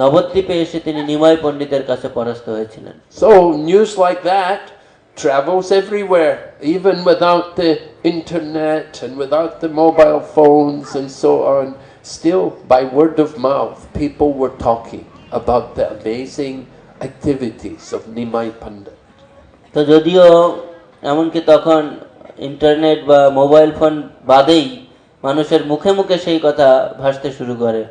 নবদ্বীপে এসে তিনি নিমাই পণ্ডিতের কাছে পরাস্ত হয়েছিলেন। So news like that travels everywhere, even without the internet and without the mobile phones and so on. Still, by word of mouth, people were talking about the amazing activities of Nimai Pandit. তো যদিও এমনকি তখন internet বা mobile phone বাদেই মানুষের মুখে মুখে সেই কথা ভাসতে শুরু করে।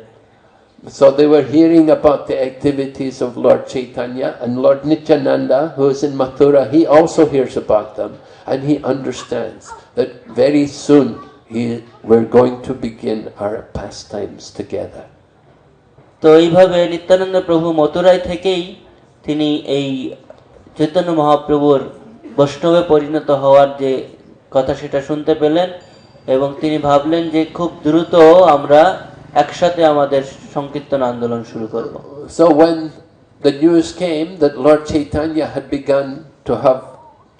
So they were hearing about the activities of Lord Chaitanya, and Lord Nityananda, who is in Mathura, he also hears about them, and he understands that very soon we're going to begin our pastimes together. তো এইভাবে নিত্যানন্দ প্রভু মথুরায় থেকেই তিনি এই চৈতন্য মহাপ্রভুর বৈষ্ণবে পরিণত হওয়ার যে কথা সেটা শুনতে পেলেন, এবং তিনি ভাবলেন যে খুব দ্রুত আমরা একসাথে আমাদের সংকীর্তন আন্দোলন শুরু করব। So when the news came that Lord Chaitanya had begun to have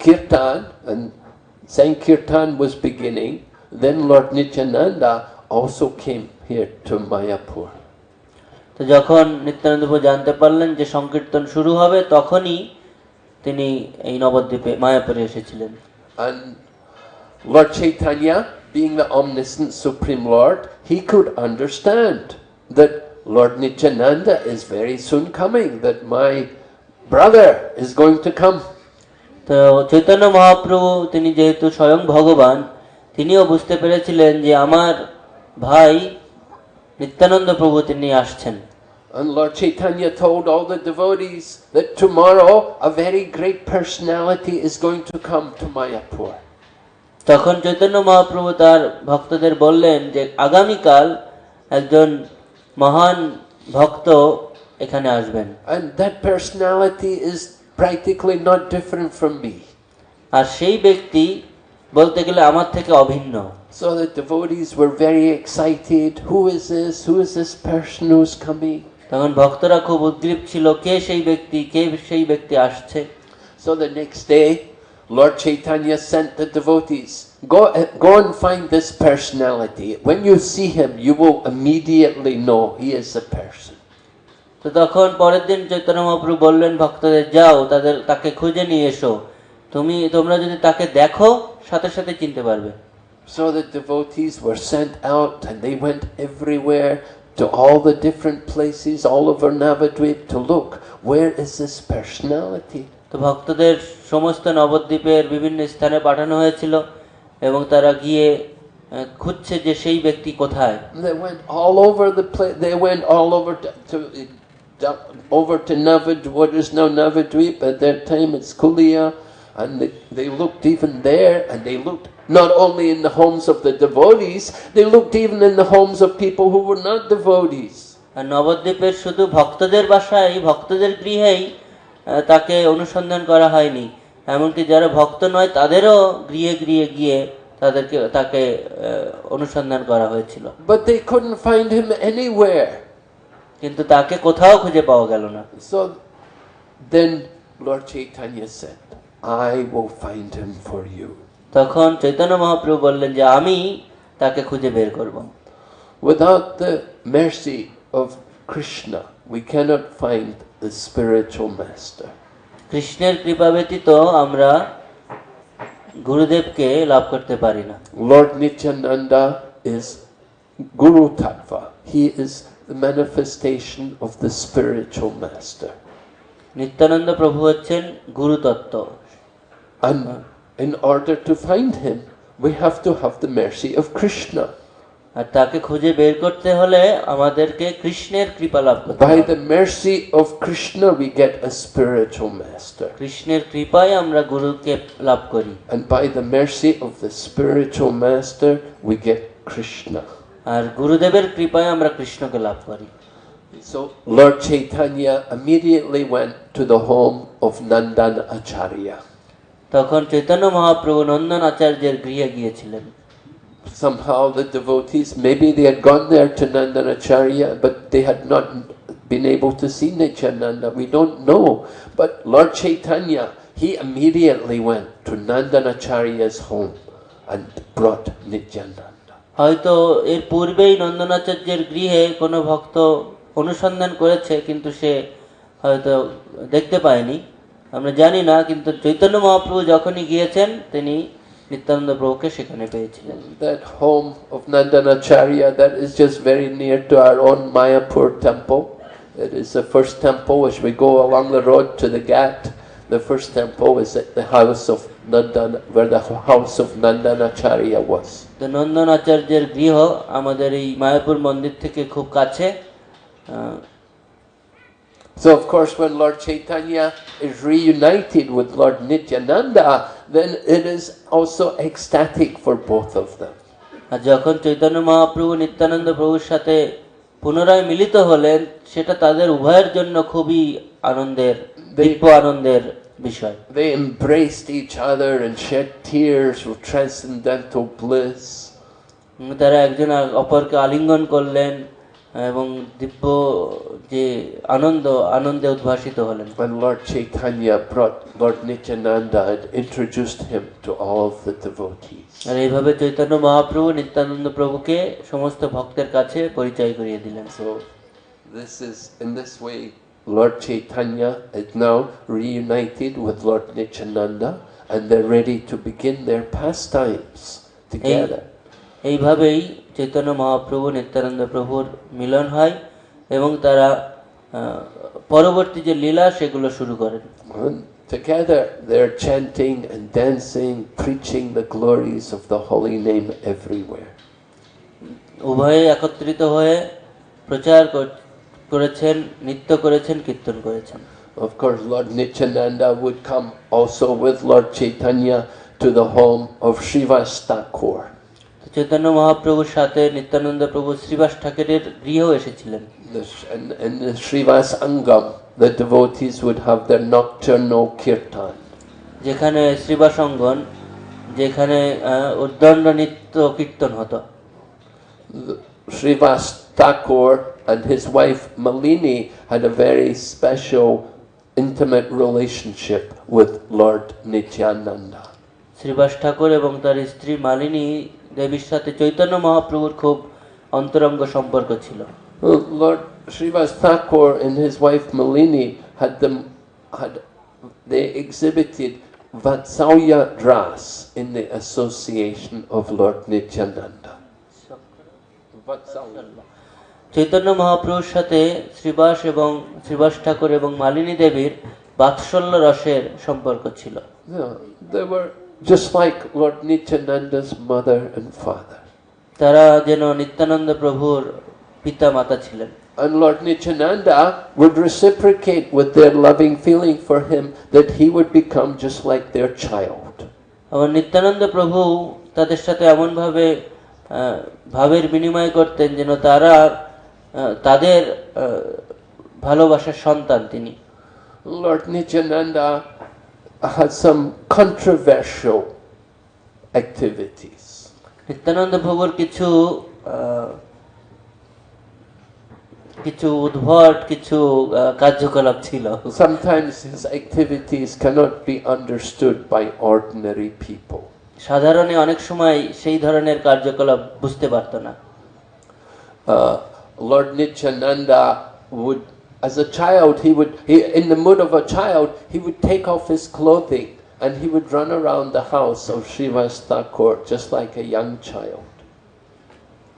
kirtan and Sankirtan was beginning, then Lord Nityananda also came here to Mayapur. তো যখন নিত্যানন্দ প্রভু জানতে পারলেন যে সংকীর্তন শুরু হবে, তখনই তিনি এই নবদ্বীপে মায়াপুরে এসেছিলেন। And Lord Chaitanya, being the omniscient Supreme Lord, he could understand that Lord Nityananda is very soon coming, that my brother is going to come. তো চৈতন্য মহাপ্রভু তিনি যেহেতু স্বয়ং ভগবান, তিনিও বুঝতে পেরেছিলেন যে আমার ভাই নিত্যানন্দ প্রভু তিনি আসছেন। And Lord Chaitanya told all the devotees that tomorrow a very great personality is going to come to Mayapur. তখন চৈতন্য মহাপ্রভু তার ভক্তদের বললেন যে আগামীকাল একজন মহান ভক্ত এখানে আসবেন, And that personality is practically not different from me. আর সেই ব্যক্তি বলতে গেলে আমার থেকে অভিন্ন। So the devotees were very excited. Who is this person who's coming? তখন ভক্তরা খুব উদ্গ্রীব ছিল, কে সেই ব্যক্তি আসছে। So the next day, Lord Chaitanya sent the devotees, go and find this personality. When you see him, you will immediately know he is a person. তো তখন পরের দিন চৈতন্য মহাপ্রভু বললেন ভক্তদের, যাও তাকে খুঁজে নিয়ে এসো, তোমরা যদি তাকে দেখো সাথে সাথে চিনতে পারবে। So the devotees were sent out and they went everywhere to all the different places all over Navadvip to look, where is this personality? তো ভক্তদের সমস্ত নবদ্বীপের বিভিন্ন স্থানে পাঠানো হয়েছিল এবং তারা গিয়ে খুঁজছে যে সেই ব্যক্তি কোথায়। They went all over the place. They went all over to Navadvip, what is now Navadvip. At that time it's Kulia, and they looked even there, and they looked not only in the homes of the devotees, they looked even in the homes of people who were not devotees. আর নবদ্বীপের শুধু ভক্তদের বাসায়, ভক্তদের গৃহেই তাকে অনুসন্ধান করা হয়নি, এমনকি যারা ভক্ত নয় তাদেরও গৃহে গৃহে গিয়ে তাকে অনুসন্ধান করা হয়েছিল, but they couldn't find him anywhere. কিন্তু তাকে কোথাও খুঁজে পাওয়া গেল না। So then Lord Chaitanya said, I will find him for you. তখন চৈতন্য মহাপ্রভু বললেন যে আমি তাকে খুঁজে বের করব। Without the mercy of Krishna, we cannot find the spiritual master. কৃষ্ণের কৃপা ব্যতীত আমরা গুরুদেবকে লাভ করতে পারি না। Lord Nityananda is Guru Tattva. He is the manifestation of the spiritual master. Nityananda প্রভু হচ্ছেন গুরু তত্ত্ব। And in order to find him, we have to have the mercy of Krishna. আর তাকে খুঁজে বের করতে হলে আমাদেরকে কৃষ্ণের কৃপা লাভ করতে By হবে। the mercy of Krishna, we get a spiritual master. কৃষ্ণের কৃপায় আমরা গুরুকে লাভ করি, And by the mercy of the spiritual master, we get Krishna. আর গুরুদেবের কৃপায় আমরা কৃষ্ণকে লাভ করি। So Lord Chaitanya immediately went to the home of Nandan Acharya. তখন চৈতন্য মহাপ্রভু নন্দন আচার্যের গৃহে গিয়েছিলেন। Somehow the devotees, maybe they had gone there to Nandan Acharya, but they had not been able to see Nityananda. We don't know. But Lord Chaitanya, he immediately went to Nandan Acharya's home and brought Nityananda. হয়তো এর পূর্বেই নন্দনাচার্যের গৃহে কোনো ভক্ত অনুসন্ধান করেছে, কিন্তু সে হয়তো দেখতে পায়নি, আমরা জানি না। কিন্তু চৈতন্য মহাপ্রভু যখনই গিয়েছেন তিনি নিত্যানন্দ প্রভুকে সেখানে পেয়েছিলেন। That home of Nandan Acharya, that is just very near to our own Mayapur temple. It is the first temple as we go along the road to the Ghat. The first temple is at the house of Nandan, where the house of Nandan Acharya was. তো নন্দন আচার্যের গৃহ আমাদের এই মায়াপুর মন্দির থেকে খুব কাছে। So of course when Lord Chaitanya is reunited with Lord Nityananda, then it is also ecstatic for both of them. আর যখন চৈতন্য মহাপ্রভু নিত্যানন্দ প্রভুর সাথে পুনরায় মিলিত হলেন, সেটা তাদের উভয়ের জন্য খুবই আনন্দের, দিব্য আনন্দের বিষয়। They embraced each other and shed tears of transcendental bliss. তারা একজন অপরকে আলিঙ্গন করলেন এবং দিব্য যে আনন্দে উদ্ভাসিত হলেন। When Lord Chaitanya brought Lord Nityananda and introduced him to all of the devotees. আর এইভাবে চৈতন্য মহাপ্রভু নিত্যানন্দ প্রভুকে সমস্ত ভক্তের কাছে পরিচয় করিয়ে দিলেন। So this is, in this way, Lord Chaitanya is now reunited with Lord Nityananda and they're ready to begin their pastimes together. এইভাবেই চৈতন্য মহাপ্রভু নিত্যানন্দ প্রভুর মিলন হয় এবং তারা পরবর্তী যে লীলা সেগুলো শুরু করেন। And together they're chanting and dancing, preaching the glories of the holy name everywhere. উভয়ে একত্রিত হয়ে প্রচার করেছেন, নৃত্য করেছেন, কীর্তন করেছেন। Of course, Lord Nityananda would come also with Lord Chaitanya to the home of Srivas Thakur. Chaitanya মহাপ্রভুর সাথে নিত্যানন্দ প্রভু শ্রীবাস ঠাকুরের গৃহেও এসেছিলেন। In the Srivas Angam, the devotees would have their nocturnal kirtan. যেখানে শ্রীবাস অঙ্গন, যেখানে উদ্দণ্ড নৃত্য কীর্তন হতো। Srivas Thakur and his wife Malini had a very special, intimate relationship with Lord Nityananda. Srivas ঠাকুর এবং তার স্ত্রী মালিনী দেবীর সাথে চৈতন্য মহাপ্রভুর খুব অন্তরঙ্গ সম্পর্ক ছিল। Lord Srivas Thakur and his wife Malini they exhibited Vatsalya Ras in the association of Lord Nityananda. Chaitanya মহাপ্রভুর সাথে শ্রীবাস ঠাকুর এবং মালিনী দেবীর বাৎসল্য রসের সম্পর্ক ছিল। They were just like Lord Nityananda's mother and father. তারা যেন নিত্যানন্দ প্রভুর পিতা মাতা ছিলেন। And Lord Nityananda would reciprocate with their loving feeling for him, that he would become just like their child. আবার নিত্যানন্দ প্রভু তাদের সাথে এমন ভাবে ভাবের বিনিময় করতেন যেন তারা তাদের ভালোবাসার সন্তান তিনি। Lord Nityananda had some controversial activities. Nityananda প্রভুর কিছু কিছু উদ্ভট কিছু কার্যকলাপ ছিল। Sometimes his activities cannot be understood by ordinary people. সাধারণে অনেক সময় সেই ধরনের কার্যকলাপ বুঝতে পারত না। Lord Nityananda would, as a child, in the mood of a child, he would take off his clothing and he would run around the house of Srivas Thakur just like a young child.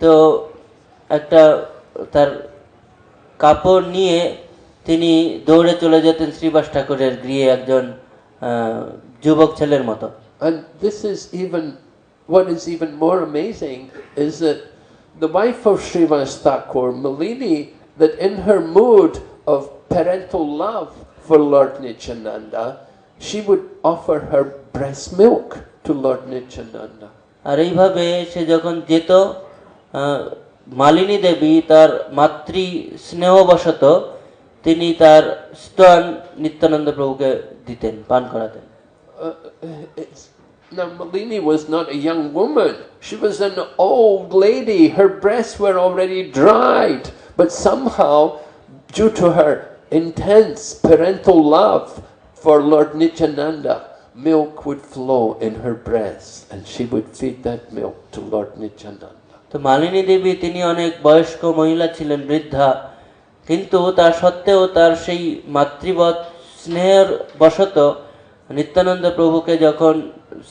তো একটা তার কাপড় নিয়ে তিনি দৌড়ে চলে যেতেন শ্রীবাস ঠাকুরের গৃহে একজন যুবক ছেলের মতো। And this is what is even more amazing is that the wife of Srivas Thakur, Malini, that in her mood of parental love for Lord Nityananda, she would offer her breast milk to Lord Nityananda. আর এইভাবে সে যখন যেত, মালিনী দেবী তার মাতৃ স্নেহবশত তিনি তার স্তন নিত্যানন্দ প্রভুকে দিতেন, পান করাতেন। Now Malini was not a young woman, she was an old lady, her breasts were already dried, but somehow due to her intense parental love for Lord Nityananda, milk would flow in her breasts and she would feed that milk to Lord Nityananda. তো মালিনী দেবী তিনি অনেক বয়স্ক মহিলা ছিলেন, বৃদ্ধা, কিন্তু তার সত্ত্বেও তার সেই মাতৃবৎ স্নেহের বশত নিত্যানন্দ প্রভুকে যখন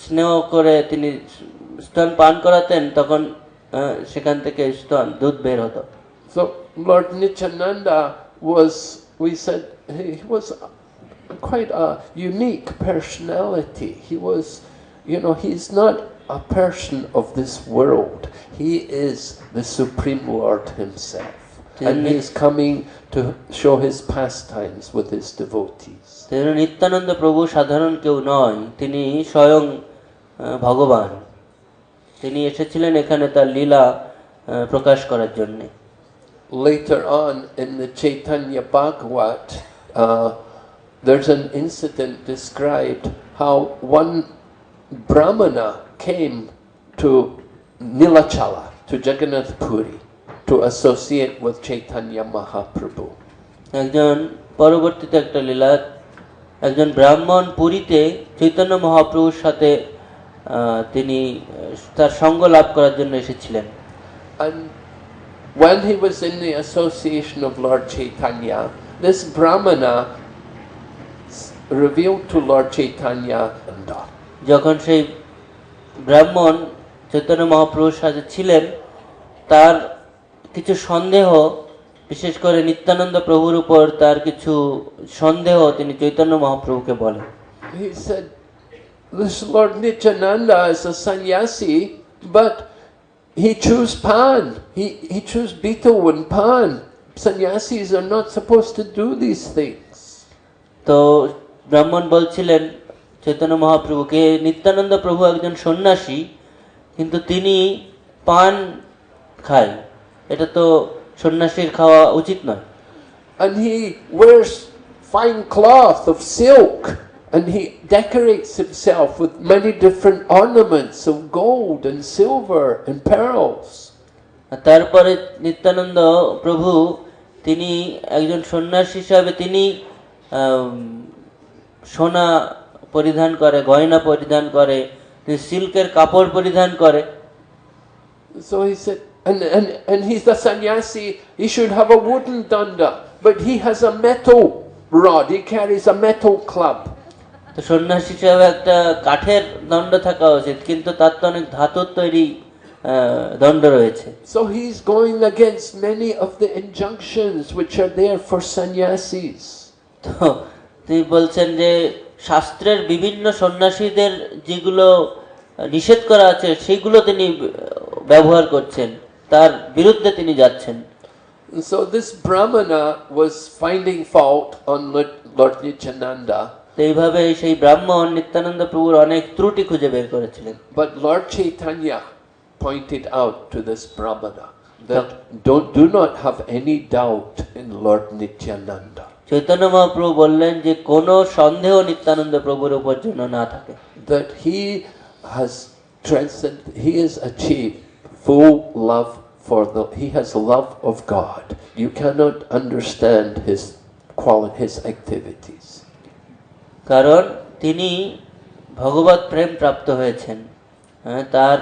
স্নেহ করে তিনি স্তন পান করাতেন তখন সেখান থেকে স্তন দুধ বের হতো। So Lord Nityananda was, we said, he was quite a unique personality. He was, he's not a person of this world. He is the Supreme Lord himself. And he is coming to show his pastimes with his devotees. Nityananda প্রভু সাধারণ কেউ নয়, তিনি স্বয়ং ভগবান। তিনি এসেছিলেন এখানে তার লীলা প্রকাশ করার জন্য। Later on in the Chaitanya Bhagavat, there's an incident described how one Brahmana came to Nilachala, to Jagannath Puri, to associate with Chaitanya Mahaprabhu. একজন পরবর্তীতে একটা লীলা, একজন ব্রাহ্মণ পুরীতে চৈতন্য মহাপ্রভুর সাথে তিনি তার সঙ্গ লাভ করার জন্য এসেছিলেন। And when he was in the association of Lord Chaitanya, this Brahmana revealed to Lord Chaitanya, যখন সেই ব্রাহ্মণ চৈতন্য মহাপ্রভুর সাথে ছিলেন, তার কিছু সন্দেহ, বিশেষ করে নিত্যানন্দ প্রভুর উপর তার কিছু সন্দেহ তিনি চৈতন্য মহাপ্রভুকে বলেন। He said, this Lord Nityananda is a sannyasi, but he chews pan. He chews betel and pan. Sannyasis are not supposed to do these things. তো ব্রাহ্মণ বলছিলেন চৈতন্য মহাপ্রভুকে, নিত্যানন্দ প্রভু একজন সন্ন্যাসী, কিন্তু তিনি পান খায়, এটা তো সন্ন্যাসীর খাওয়া উচিত নয়। And he wears fine cloth of silk and he decorates himself with many different ornaments of gold and silver and pearls. তারপরে নিত্যানন্দ প্রভু তিনি একজন সন্ন্যাসী হিসাবে তিনি সোনা পরিধান করে, গয়না পরিধান করে, তিনি সিল্কের কাপড় পরিধান করে। So he said, and he's the sannyasi, he should have a wooden danda, but he has a metal rod, he carries a metal club. তো সন্ন্যাসী হিসাবে একটা কাঠের দণ্ড থাকা উচিত, কিন্তু তার তো অনেক ধাতুর তৈরি দণ্ড রয়েছে। So he's going against many of the injunctions which are there for sannyasis. তো তিনি বলছেন যে শাস্ত্রের বিভিন্ন সন্ন্যাসীদের যেগুলো নিষেধ করা আছে সেগুলো তিনি ব্যবহার করছেন, তার বিরুদ্ধে তিনি যাচ্ছেন। So this Brahmana was finding fault on Lord Nityananda. এইভাবে সেই ব্রাহ্মণ নিত্যানন্দ প্রভুর অনেক ত্রুটি খুঁজে বের করেছিলেন। But Lord Chaitanya pointed out to this Brahmana that do not have any doubt in Lord Nityananda. Chaitanya Mahaprabhu বললেন যে কোনো সন্দেহ নিত্যানন্দ প্রভুর উপর যেন না থাকে। That he has transcend. He has achieved full love for the. He has love of God. You cannot understand his activities. কারণ তিনি ভগবত প্রেম প্রাপ্ত হয়েছেন, তার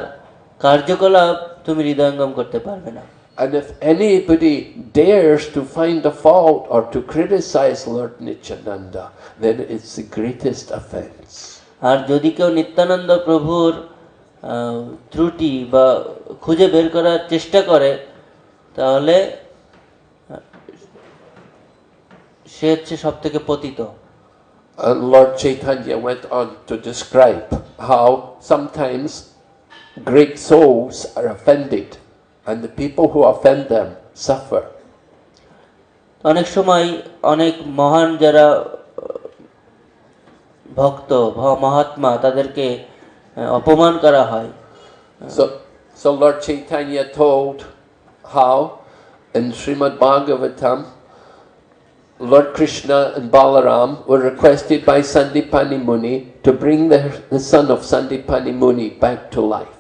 কার্যকলাপ তুমি হৃদয়ঙ্গম করতে পারবে না। And if anybody dares to find a fault or to criticize Lord Nityananda, then it's the greatest offense. আর যদি কেউ নিত্যানন্দ প্রভুর ত্রুটি বা খুঁজে বের করার চেষ্টা করে, তাহলে সে হচ্ছে সব থেকে পতিত। Lord Chaitanya went on to describe how sometimes great souls are offended and the people who offend them suffer. অনেক সময় অনেক মহান যারা ভক্ত মহাত্মা তাদেরকে অপমান করা হয়। So Lord Chaitanya told how in Srimad Bhagavatam Lord Krishna and Balaram were requested by Sandipani Muni to bring the son of Sandipani Muni back to life.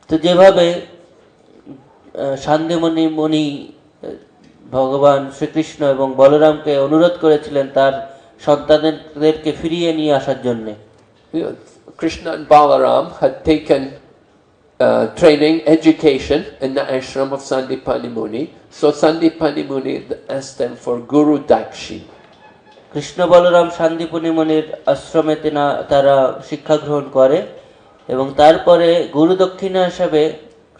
তো যেভাবে সান্দিমণি মুনি ভগবান শ্রীকৃষ্ণ এবং বলরামকে অনুরোধ করেছিলেন তার সন্তানদেরকে ফিরিয়ে নিয়ে আসার জন্য। Krishna and Balaram had taken training, education in the ashram of Sandipani Muni. So Sandipani Muni asked them for Guru Dakshin. Krishna Balaram সান্দিপনি মুনির আশ্রমে তারা শিক্ষা গ্রহণ করে এবং তারপরে গুরু দক্ষিণা হিসাবে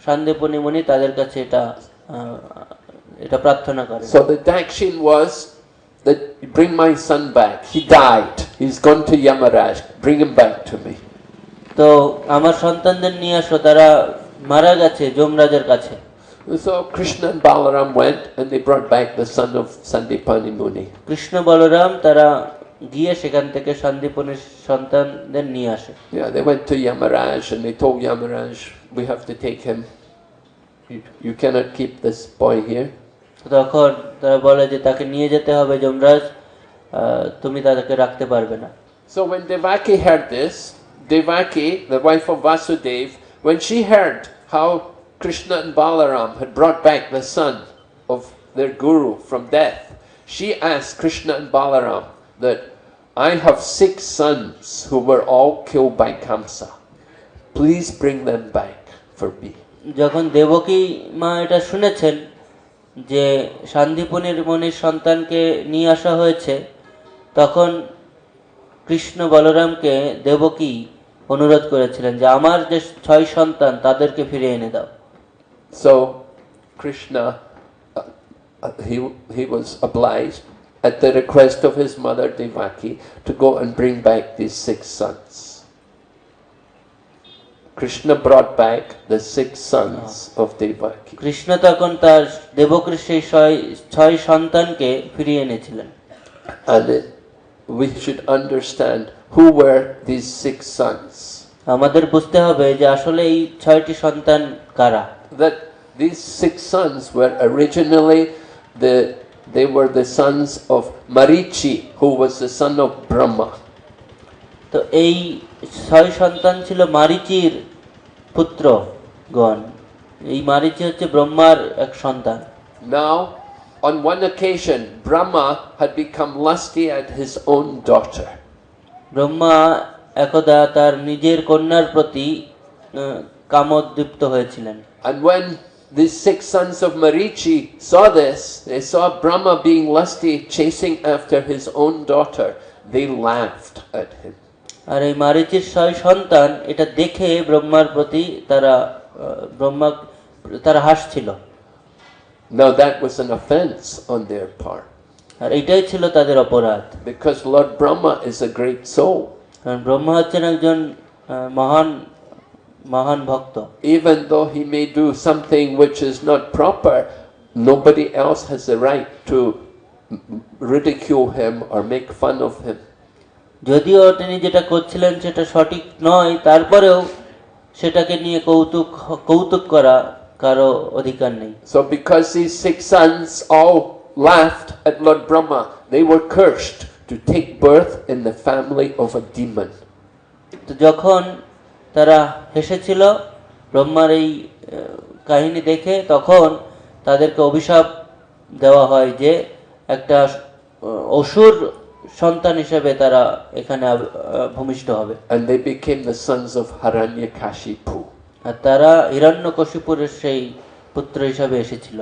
সান্দিপনি মুনি তাদের কাছে এটা প্রার্থনা করে। So the Dakshin was that bring my son back. He died. He's gone to Yamaraj. Bring him back to me. তো আমার সন্তানদের নিয়ে আসো, তারা মারা গেছে যমরাজের কাছে। So Krishna and Balaram went and they brought back the son of Sandipani Muni. Krishna Balaram তারা গিয়ে সেখান থেকে সন্দীপনের সন্তানদের নিয়ে আসে। Yeah, they went to Yamaraj and they told Yamaraj, we have to take him. You cannot keep this boy here. তখন তারা বলে যে তাকে নিয়ে যেতে হবে যমরাজ, তুমি তাকে রাখতে পারবে না। So when Devaki heard this, Devaki, the wife of Vasudev, when she heard how Krishna and Balaram had brought back the son of their guru from death, she asked Krishna and Balaram that I have 6 sons who were all killed by Kamsa. Please bring them back for me. যখন দেবকী মা এটা শুনেছেন যে সান্দিপনির মুনির সন্তানকে নিয়ে আসা হয়েছে, তখন কৃষ্ণ বলরামকে দেবকী অনুরোধ করেছিলেন যে আমার যে 6 সন্তান তাদেরকে ফিরে এনে দাও। So Krishna, he was obliged at the request of his mother Devaki to go and bring back these 6 sons. Krishna brought back the 6 sons of Devaki. Krishna তখন তার দেবকীর সেই 6 সন্তানকে ফিরিয়ে এনেছিলেন। And we should understand who were these 6 sons. আমাদের বুঝতে হবে যে আসলে এই 6টি সন্তান কারা। That these 6 sons were originally they were the sons of Marichi, who was the son of Brahma. তো এই 6 সন্তান ছিল মারীচির পুত্রগণ। এই মারীচি হচ্ছে ব্রহ্মার এক সন্তান। Now, on one occasion, Brahma had become lusty at his own daughter. Brahma একদা তার নিজের কন্যার প্রতি কামোদ্দীপ্ত হয়েছিলেন। And when these 6 sons of Marichi saw this, they saw Brahma being lusty, chasing after his own daughter, they laughed at him. আর এই মারীচির 6 সন্তান এটা দেখে ব্রহ্মার প্রতি তারা হাসছিল। Now that was an offense on their part. আর এটাই ছিল তাদের অপরাধ। Because Lord Brahma is a great soul. কারণ ব্রহ্মা হচ্ছেন একজন মহান ভক্ত। Even though he may do something which is not proper, nobody else has the right to ridicule him or make fun of him. যদিও তিনি যেটা করছিলেন সেটা সঠিক নয়, তারপরেও সেটাকে নিয়ে কৌতুক করা কারো অধিকার নেই। So because these 6 sons all laughed at Lord Brahma, they were cursed to take birth in the family of a demon. তো যখন তারা হেসেছিল ব্রহ্মার এই কাহিনী দেখে। তখন তাদেরকে অভিশাপ দেওয়া হয় যে একটা অসুর সন্তান হিসেবে তারা এখানে ভূমিষ্ঠ হবে। And they became the sons of Hiranyakashipu. আর তারা হিরণ্যকশিপুরের সেই পুত্র হিসাবে এসেছিল।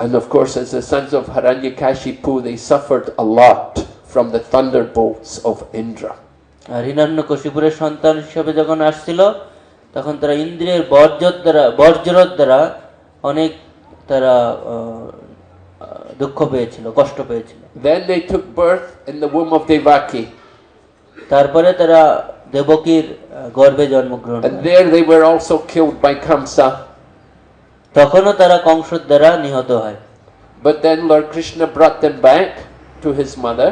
And of course, as the sons of Hiranyakashipu, they suffered a lot from the thunderbolts of Indra. আর হিরণ্যকশিপুরের সন্তান হিসাবে যখন আসছিল তখন তারা ইন্দ্রিয়ের বজ্রর দ্বারা অনেক তারা দুঃখ পেয়েছিল, কষ্ট পেয়েছিল। Then they took birth in the womb of Devaki. তারপরে তারা দেবকীর গর্ভে জন্মগ্রহণ করে। And there they were also killed by Kamsa. তখনও তারা কংসের দ্বারা নিহত হয়। But then Lord Krishna brought them back to his mother.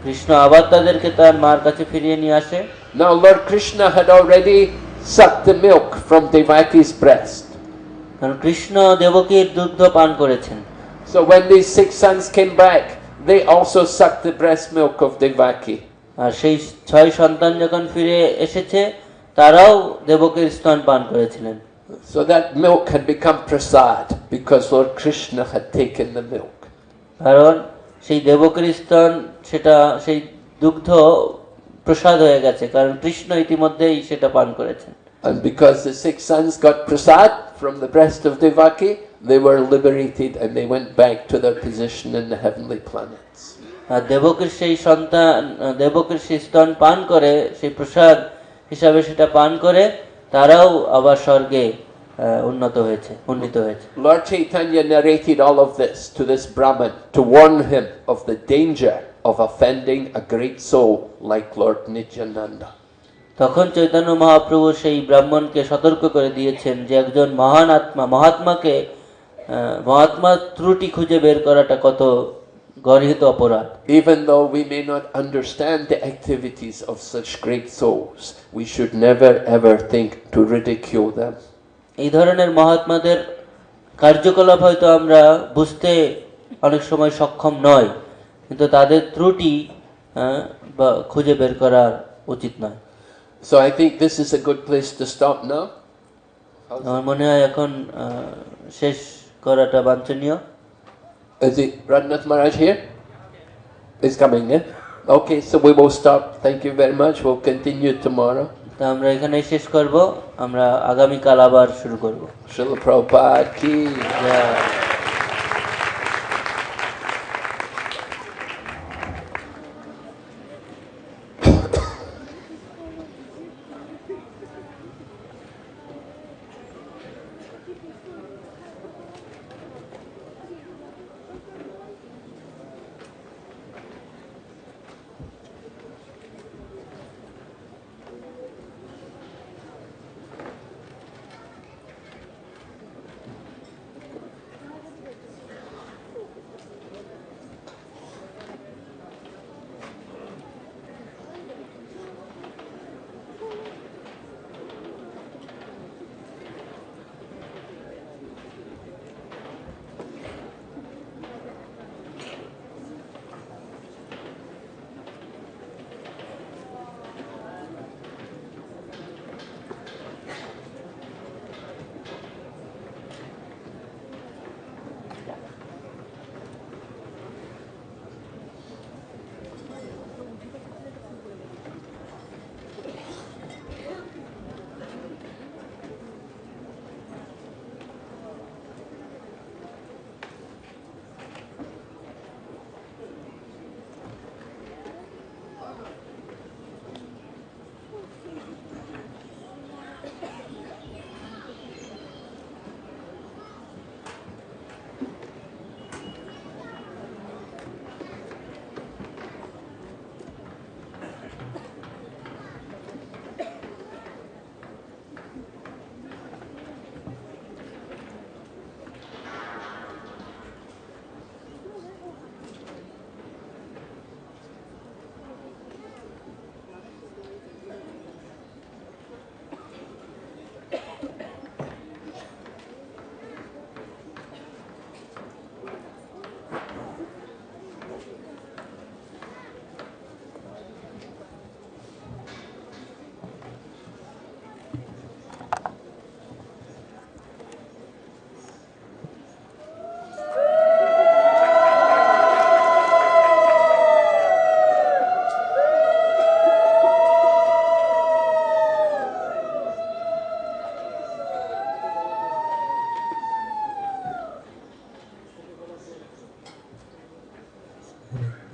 Krishna আবার তাদেরকে তার মার কাছে ফিরিয়ে নিয়ে আসে। Now Lord Krishna had already sucked the milk from Devaki's breast. কারণ কৃষ্ণ দেবকীর দুগ্ধ পান করেছেন। So when these 6 sons came back, they also sucked the breast milk of Devaki. আর সেই 6 সন্তান যখন ফিরে এসেছে তারাও দেবকীর স্তন পান করেছিলেন। So that milk had become prasad because Lord Krishna had taken the milk. কারণ সেই দেবকীর স্তন সেটা সেই দুগ্ধ প্রসাদ হয়ে গেছে, কারণ কৃষ্ণ ইতিমধ্যেই সেটা পান করেছেন। And because the 6 sons got prasad from the breast of Devaki, they were liberated and they went back to their position in the heavenly planets. আর দেবকীর সেই সন্তান দেবকীর সেই স্তন পান করে, সেই প্রসাদ হিসাবে সেটা পান করে তারাও আবার স্বর্গে উন্নীত হয়েছে। Lord Chaitanya narrated all of this to this Brahman to warn him of the danger of offending a great soul like Lord Nityananda. তখন চৈতন্য মহাপ্রভু সেই ব্রাহ্মণকে সতর্ক করে দিয়েছেন যে একজন মহান আত্মা মহাত্মার ত্রুটি খুঁজে বের করাটা কত গর্হিত অপরাধ। Even though we may not understand the activities of such great souls, we should never ever think to ridicule them. এই ধরনের মহাত্মাদের কার্যকলাপ হয়তো আমরা বুঝতে অনেক সময় সক্ষম নয়, কিন্তু তাদের ত্রুটি বা খুঁজে বের করা উচিত নয়। So I think this is a good place to stop now. আমার মনে হয় এখন শেষ করাটা বাঞ্ছনীয়। Is it Radhanath Maharaj here? Is coming, yeah? Okay, so we will stop. Thank you very much. We'll continue tomorrow. তা আমরা এখানেই শেষ করব, আমরা আগামীকাল আবার শুরু করব। Srila Prabhupada ki jai.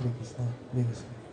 Hare Krishna, Hare Krishna.